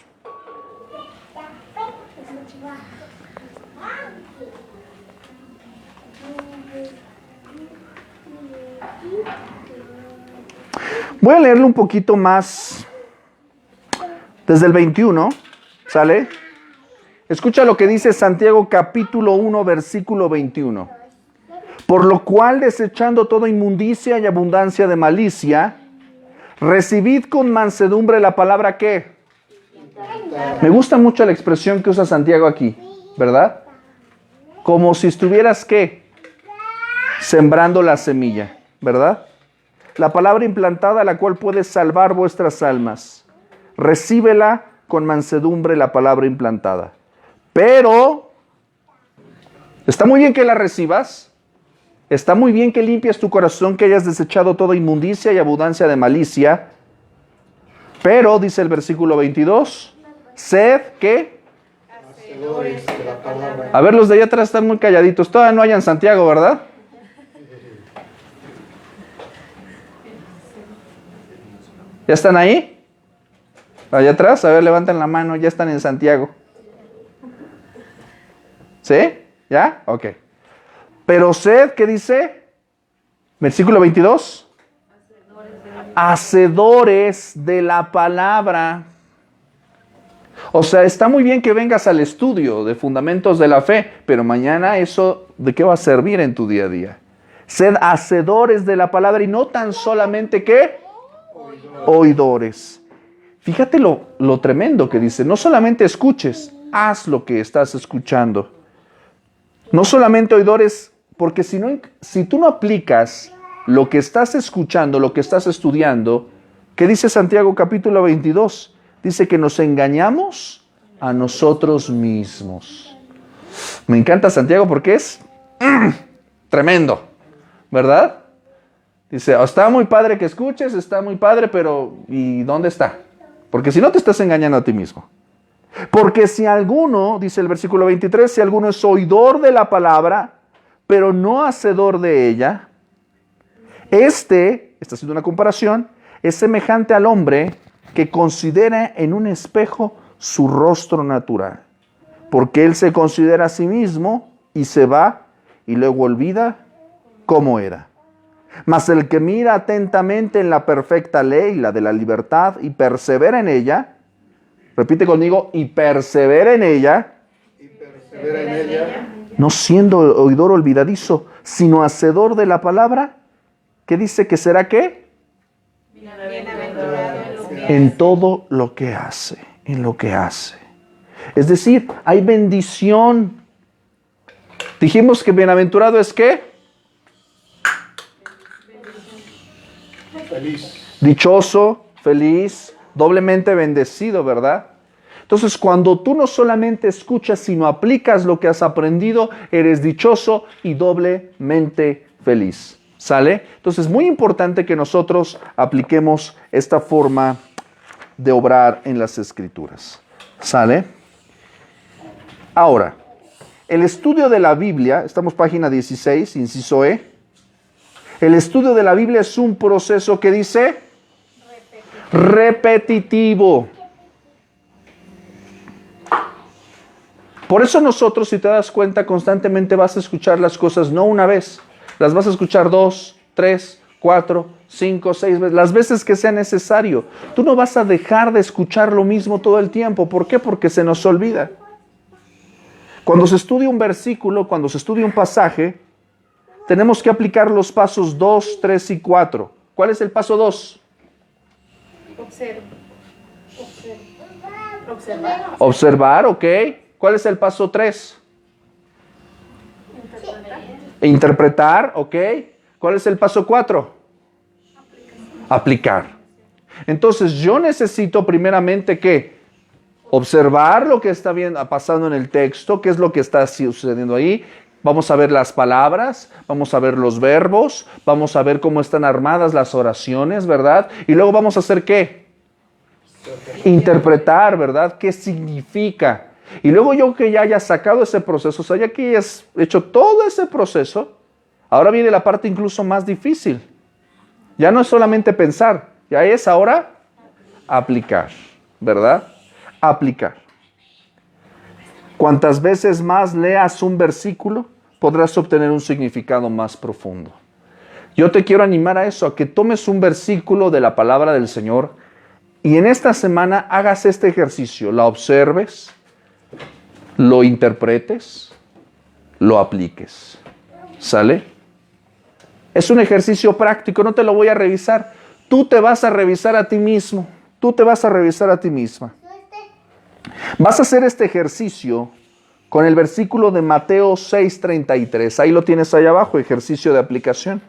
Voy a leerlo un poquito más desde el 21, ¿sale? Escucha lo que dice Santiago capítulo 1, versículo 21. Por lo cual, desechando toda inmundicia y abundancia de malicia, recibid con mansedumbre la palabra ¿qué? Me gusta mucho la expresión que usa Santiago aquí, ¿verdad? Como si estuvieras ¿qué? Sembrando la semilla, ¿verdad? La palabra implantada, la cual puede salvar vuestras almas. Recíbela con mansedumbre, la palabra implantada. Pero, está muy bien que la recibas. Está muy bien que limpies tu corazón, que hayas desechado toda inmundicia y abundancia de malicia. Pero, dice el versículo 22, sed, ¿qué? Hacedores de la palabra. A ver, los de allá atrás están muy calladitos. Todavía no hayan Santiago, ¿verdad? ¿Ya están ahí? Allá atrás, a ver, levanten la mano, ya están en Santiago. ¿Sí? ¿Ya? Ok. Pero sed, ¿qué dice? Versículo 22. Hacedores de la palabra. O sea, está muy bien que vengas al estudio de fundamentos de la fe, pero mañana eso, ¿de qué va a servir en tu día a día? Sed hacedores de la palabra y no tan solamente, ¿qué? Oidores. Fíjate lo tremendo que dice. No solamente escuches, haz lo que estás escuchando. No solamente oidores, porque si tú no aplicas lo que estás escuchando, lo que estás estudiando, ¿qué dice Santiago capítulo 22? Dice que nos engañamos a nosotros mismos. Me encanta Santiago porque es tremendo, ¿verdad? Dice, está muy padre que escuches, está muy padre, pero ¿y dónde está? Porque si no te estás engañando a ti mismo. Porque si alguno, dice el versículo 23, si alguno es oidor de la palabra, pero no hacedor de ella, está haciendo una comparación, es semejante al hombre que considera en un espejo su rostro natural, porque él se considera a sí mismo y se va y luego olvida cómo era. Mas el que mira atentamente en la perfecta ley, la de la libertad, y persevera en ella, repite conmigo, y persevera en ella, no siendo oidor olvidadizo, sino hacedor de la palabra, que dice que será ¿qué? En todo lo que hace, en lo que hace. Es decir, hay bendición. Dijimos que bienaventurado es ¿qué? Feliz. Dichoso, feliz, doblemente bendecido, ¿verdad? Entonces, cuando tú no solamente escuchas, sino aplicas lo que has aprendido, eres dichoso y doblemente feliz. ¿Sale? Entonces, es muy importante que nosotros apliquemos esta forma de obrar en las Escrituras. ¿Sale? Ahora, el estudio de la Biblia, estamos página 16, inciso E. El estudio de la Biblia es un proceso que dice repetitivo. Por eso nosotros, si te das cuenta, constantemente vas a escuchar las cosas no una vez, las vas a escuchar 2, 3, 4, 5, 6 veces, las veces que sea necesario. Tú no vas a dejar de escuchar lo mismo todo el tiempo. ¿Por qué? Porque se nos olvida. Cuando se estudia un versículo, cuando se estudia un pasaje, tenemos que aplicar los pasos 2, 3 y 4. ¿Cuál es el paso 2? Observar, ok. ¿Cuál es el paso 3? Interpretar, ok. ¿Cuál es el paso 4? Aplicar. Entonces yo necesito primeramente ¿qué? Observar lo que está pasando en el texto, qué es lo que está sucediendo ahí. Vamos a ver las palabras, vamos a ver los verbos, vamos a ver cómo están armadas las oraciones, ¿verdad? Y luego vamos a hacer ¿qué? Interpretar, ¿verdad? ¿Qué significa? Y luego yo que ya haya sacado ese proceso, o sea, ya que hayas hecho todo ese proceso, ahora viene la parte incluso más difícil. Ya no es solamente pensar, ya es ahora aplicar, ¿verdad? Aplicar. Cuantas veces más leas un versículo, podrás obtener un significado más profundo. Yo te quiero animar a eso, a que tomes un versículo de la palabra del Señor y en esta semana hagas este ejercicio, la observes, lo interpretes, lo apliques. ¿Sale? Es un ejercicio práctico, no te lo voy a revisar. Tú te vas a revisar a ti mismo, tú te vas a revisar a ti misma. Vas a hacer este ejercicio con el versículo de Mateo 6:33. Ahí lo tienes ahí abajo, ejercicio de aplicación.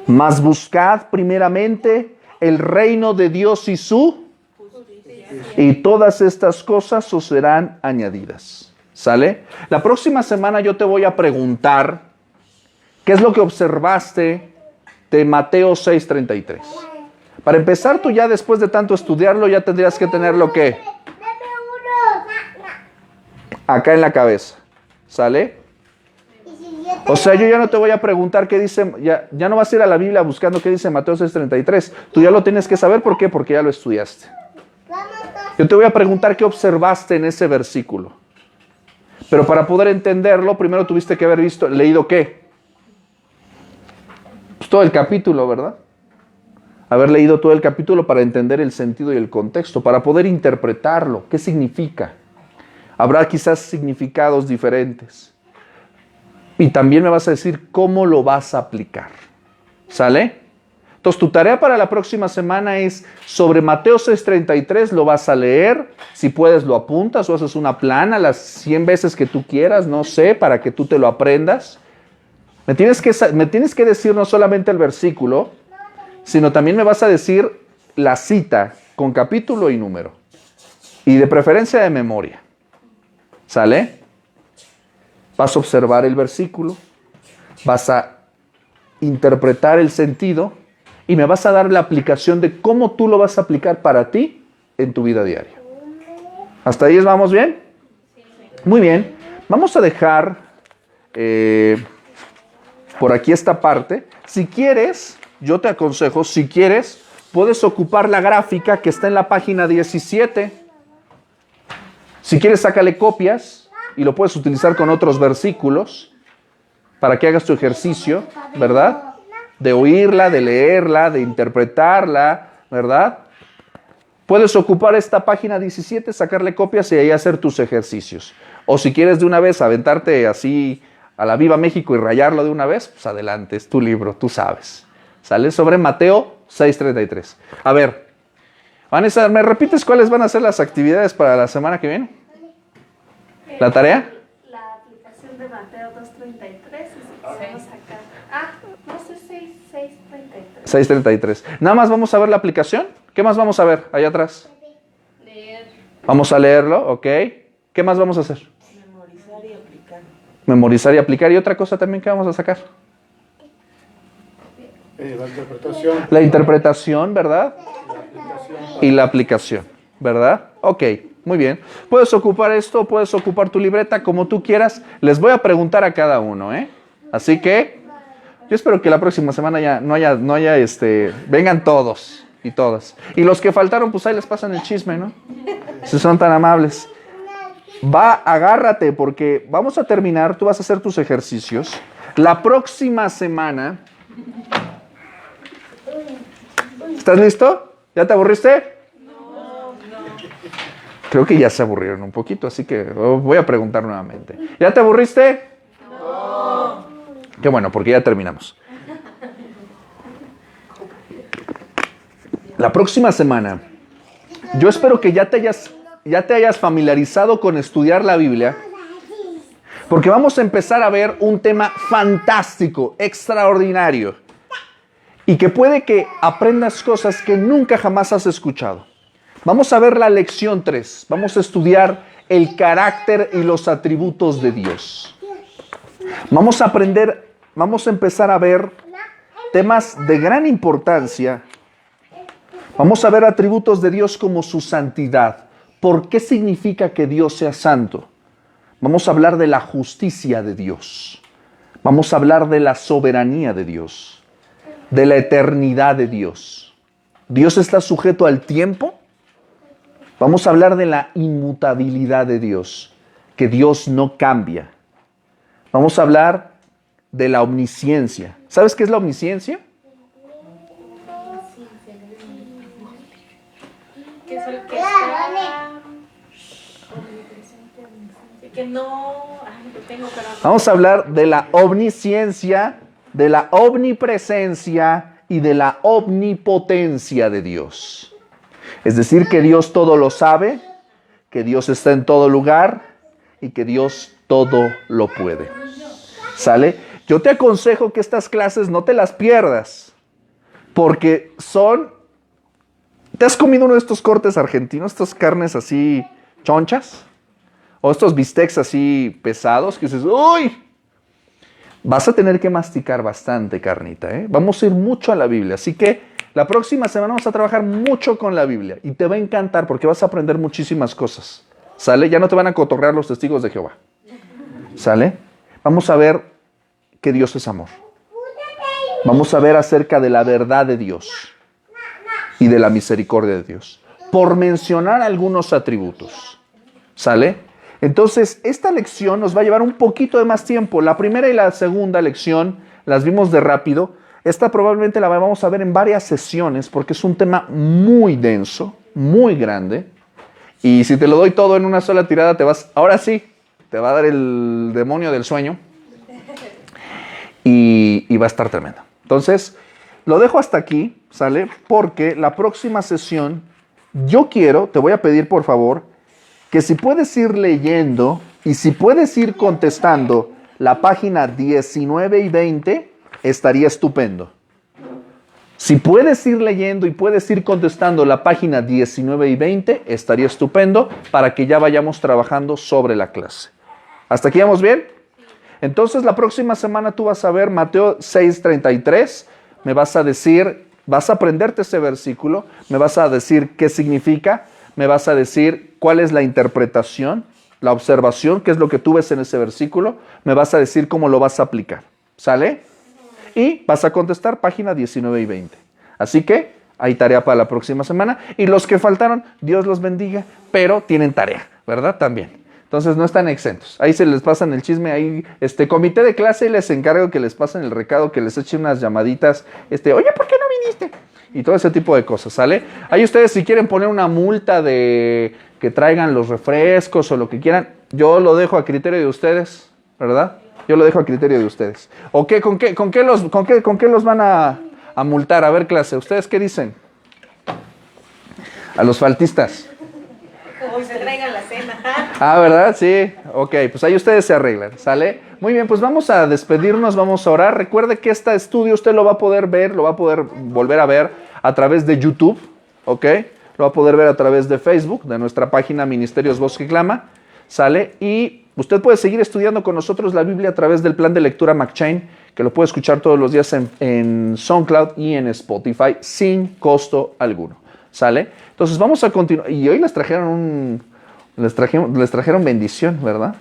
Mas buscad primeramente el reino de Dios y su justicia, y todas estas cosas os serán añadidas. ¿Sale? La próxima semana yo te voy a preguntar qué es lo que observaste de Mateo 6:33. Para empezar, tú ya después de tanto estudiarlo, ya tendrías que tenerlo ¿qué? Acá en la cabeza. ¿Sale? O sea, yo ya no te voy a preguntar qué dice, ya no vas a ir a la Biblia buscando qué dice Mateo 6:33. Tú ya lo tienes que saber, ¿por qué? Porque ya lo estudiaste. Yo te voy a preguntar qué observaste en ese versículo. Pero para poder entenderlo, primero tuviste que haber leído ¿qué? Pues todo el capítulo, ¿verdad? Haber leído todo el capítulo para entender el sentido y el contexto, para poder interpretarlo. ¿Qué significa? Habrá quizás significados diferentes. Y también me vas a decir cómo lo vas a aplicar. ¿Sale? Entonces tu tarea para la próxima semana es sobre Mateo 6:33, lo vas a leer. Si puedes lo apuntas o haces una plana las 100 veces que tú quieras, no sé, para que tú te lo aprendas. Me tienes que decir no solamente el versículo, sino también me vas a decir la cita con capítulo y número. Y de preferencia de memoria. ¿Sale? Vas a observar el versículo, vas a interpretar el sentido y me vas a dar la aplicación de cómo tú lo vas a aplicar para ti en tu vida diaria. ¿Hasta ahí vamos bien? Muy bien. Vamos a dejar por aquí esta parte. Si quieres, yo te aconsejo, si quieres, puedes ocupar la gráfica que está en la página 17. Si quieres, sácale copias y lo puedes utilizar con otros versículos para que hagas tu ejercicio, ¿verdad? De oírla, de leerla, de interpretarla, ¿verdad? Puedes ocupar esta página 17, sacarle copias y ahí hacer tus ejercicios. O si quieres de una vez aventarte así a la Viva México y rayarlo de una vez, pues adelante, es tu libro, tú sabes. ¿Sale? Sobre Mateo 6:33. A ver, Vanessa, ¿me repites cuáles van a ser las actividades para la semana que viene? ¿La tarea? La aplicación de Mateo 2:33 y si podemos sacar... no sé, 6:33. 6:33. Nada más vamos a ver la aplicación. ¿Qué más vamos a ver allá atrás? Leer. Vamos a leerlo, ¿ok? ¿Qué más vamos a hacer? Memorizar y aplicar. Memorizar y aplicar. Y otra cosa también que vamos a sacar. La interpretación. La interpretación, ¿verdad? La aplicación. Y la aplicación, ¿verdad? Ok, muy bien. Puedes ocupar esto, puedes ocupar tu libreta como tú quieras. Les voy a preguntar a cada uno, ¿eh? Así que yo espero que la próxima semana ya no haya vengan todos y todas. Y los que faltaron, pues ahí les pasan el chisme, ¿no? Si son tan amables. Agárrate porque vamos a terminar, tú vas a hacer tus ejercicios. La próxima semana... ¿Estás listo? ¿Ya te aburriste? No. Creo que ya se aburrieron un poquito, así que voy a preguntar nuevamente. ¿Ya te aburriste? No. Qué bueno, porque ya terminamos. La próxima semana, yo espero que ya te hayas familiarizado con estudiar la Biblia, porque vamos a empezar a ver un tema fantástico, extraordinario, y que puede que aprendas cosas que nunca jamás has escuchado. Vamos a ver la lección 3. Vamos a estudiar el carácter y los atributos de Dios. Vamos a empezar a ver temas de gran importancia. Vamos a ver atributos de Dios como su santidad. ¿Por qué significa que Dios sea santo? Vamos a hablar de la justicia de Dios. Vamos a hablar de la soberanía de Dios, de la eternidad de Dios. ¿Dios está sujeto al tiempo? Vamos a hablar de la inmutabilidad de Dios, que Dios no cambia. Vamos a hablar de la omnisciencia. ¿Sabes qué es la omnisciencia? Que es el que está... Que no... Ay, lo tengo, pero... Vamos a hablar de la omnisciencia, de la omnipresencia y de la omnipotencia de Dios. Es decir, que Dios todo lo sabe, que Dios está en todo lugar y que Dios todo lo puede. ¿Sale? Yo te aconsejo que estas clases no te las pierdas, porque son... ¿Te has comido uno de estos cortes argentinos, estas carnes así chonchas? O estos bistecs así pesados que dices, ¡uy! Vas a tener que masticar bastante carnita, ¿eh? Vamos a ir mucho a la Biblia, así que la próxima semana vamos a trabajar mucho con la Biblia y te va a encantar porque vas a aprender muchísimas cosas. ¿Sale? Ya no te van a cotorrear los testigos de Jehová. ¿Sale? Vamos a ver que Dios es amor. Vamos a ver acerca de la verdad de Dios y de la misericordia de Dios, por mencionar algunos atributos. ¿Sale? Entonces, esta lección nos va a llevar un poquito de más tiempo. La primera y la segunda lección las vimos de rápido. Esta probablemente la vamos a ver en varias sesiones porque es un tema muy denso, muy grande. Y si te lo doy todo en una sola tirada, ahora sí, te va a dar el demonio del sueño. Y va a estar tremendo. Entonces, lo dejo hasta aquí, ¿sale? Porque la próxima sesión, te voy a pedir por favor, que si puedes ir leyendo y si puedes ir contestando la página 19 y 20, estaría estupendo. Si puedes ir leyendo y puedes ir contestando la página 19 y 20, estaría estupendo para que ya vayamos trabajando sobre la clase. ¿Hasta aquí vamos bien? Entonces la próxima semana tú vas a ver Mateo 6:33, me vas a decir, vas a aprenderte ese versículo, me vas a decir qué significa, me vas a decir cuál es la interpretación, la observación, qué es lo que tú ves en ese versículo, me vas a decir cómo lo vas a aplicar. ¿Sale? Y vas a contestar página 19 y 20. Así que hay tarea para la próxima semana. Y los que faltaron, Dios los bendiga, pero tienen tarea, ¿verdad? También. Entonces no están exentos. Ahí se les pasan el chisme, ahí, comité de clase, les encargo que les pasen el recado, que les echen unas llamaditas, oye, ¿por qué no viniste? Y todo ese tipo de cosas, ¿sale? Ahí ustedes si quieren poner una multa de que traigan los refrescos o lo que quieran, yo lo dejo a criterio de ustedes, ¿verdad? Yo lo dejo a criterio de ustedes. ¿O qué? ¿Con qué los van a multar? A ver, clase, ¿ustedes qué dicen? A los faltistas. Como se traigan la cena. Ah, ¿verdad? Sí. Ok, pues ahí ustedes se arreglan, ¿sale? Muy bien, pues vamos a despedirnos, vamos a orar. Recuerde que este estudio usted lo va a poder ver, lo va a poder volver a ver a través de YouTube, ¿ok? Lo va a poder ver a través de Facebook, de nuestra página Ministerios Voz que Clama, ¿sale? Y usted puede seguir estudiando con nosotros la Biblia a través del plan de lectura McChain, que lo puede escuchar todos los días en SoundCloud y en Spotify sin costo alguno, ¿sale? Entonces vamos a continuar. Y hoy les trajeron bendición, ¿verdad?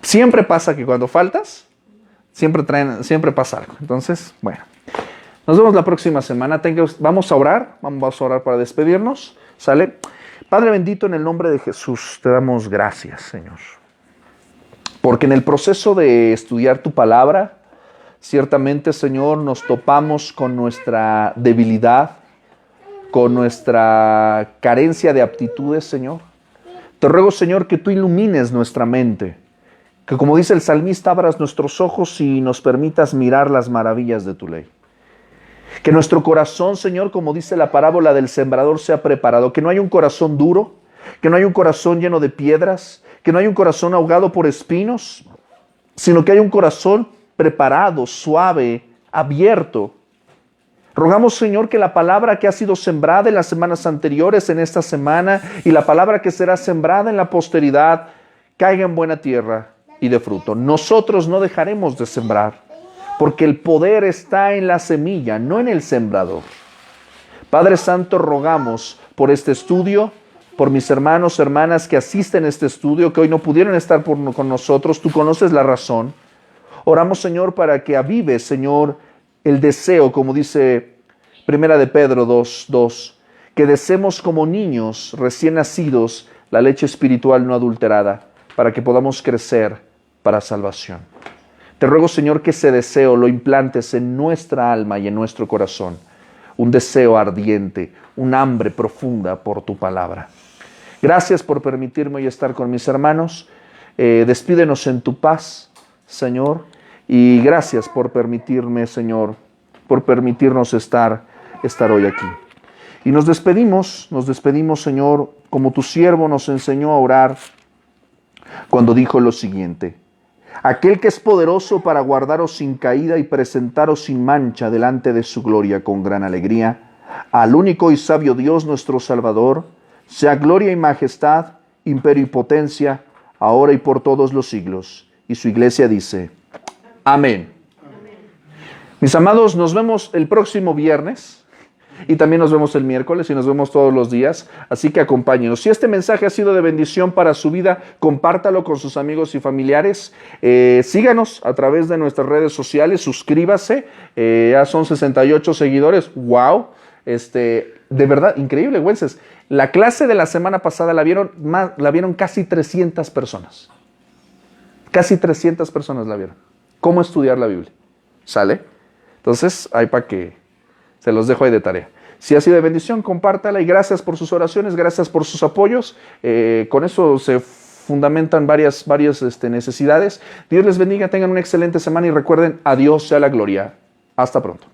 Siempre pasa que cuando faltas, siempre pasa algo. Entonces, bueno, nos vemos la próxima semana. Vamos a orar para despedirnos, ¿sale? Padre bendito, en el nombre de Jesús, te damos gracias, Señor. Porque en el proceso de estudiar tu palabra, ciertamente, Señor, nos topamos con nuestra debilidad, con nuestra carencia de aptitudes, Señor. Te ruego, Señor, que tú ilumines nuestra mente, que como dice el salmista, abras nuestros ojos y nos permitas mirar las maravillas de tu ley. Que nuestro corazón, Señor, como dice la parábola del sembrador, sea preparado, que no haya un corazón duro, que no haya un corazón lleno de piedras, que no haya un corazón ahogado por espinos, sino que haya un corazón preparado, suave, abierto. Rogamos, Señor, que la palabra que ha sido sembrada en las semanas anteriores, en esta semana, y la palabra que será sembrada en la posteridad, caiga en buena tierra y de fruto. Nosotros no dejaremos de sembrar, porque el poder está en la semilla, no en el sembrador. Padre Santo, rogamos por este estudio, por mis hermanos, hermanas que asisten a este estudio, que hoy no pudieron estar con nosotros. Tú conoces la razón. Oramos, Señor, para que avive, Señor, el deseo, como dice Primera de Pedro 2:2, que deseemos como niños recién nacidos la leche espiritual no adulterada, para que podamos crecer para salvación. Te ruego, Señor, que ese deseo lo implantes en nuestra alma y en nuestro corazón. Un deseo ardiente, un hambre profunda por tu palabra. Gracias por permitirme hoy estar con mis hermanos. Despídenos en tu paz, Señor. Y gracias por permitirme, Señor, por permitirnos estar hoy aquí. Y nos despedimos, Señor, como tu siervo nos enseñó a orar cuando dijo lo siguiente: aquel que es poderoso para guardaros sin caída y presentaros sin mancha delante de su gloria con gran alegría, al único y sabio Dios nuestro Salvador, sea gloria y majestad, imperio y potencia, ahora y por todos los siglos. Y su iglesia dice: amén. Mis amados, nos vemos el próximo viernes y también nos vemos el miércoles y nos vemos todos los días, así que acompáñenos. Si este mensaje ha sido de bendición para su vida, compártalo con sus amigos y familiares. Síganos a través de nuestras redes sociales, suscríbase, ya son 68 seguidores, wow, de verdad, increíble, güeyes. La clase de la semana pasada la vieron casi 300 personas. Casi 300 personas la vieron. ¿Cómo estudiar la Biblia? ¿Sale? Entonces, ahí para que se los dejo ahí de tarea. Si ha sido de bendición, compártala y gracias por sus oraciones, gracias por sus apoyos. Con eso se fundamentan varias necesidades. Dios les bendiga, tengan una excelente semana y recuerden, a Dios sea la gloria. Hasta pronto.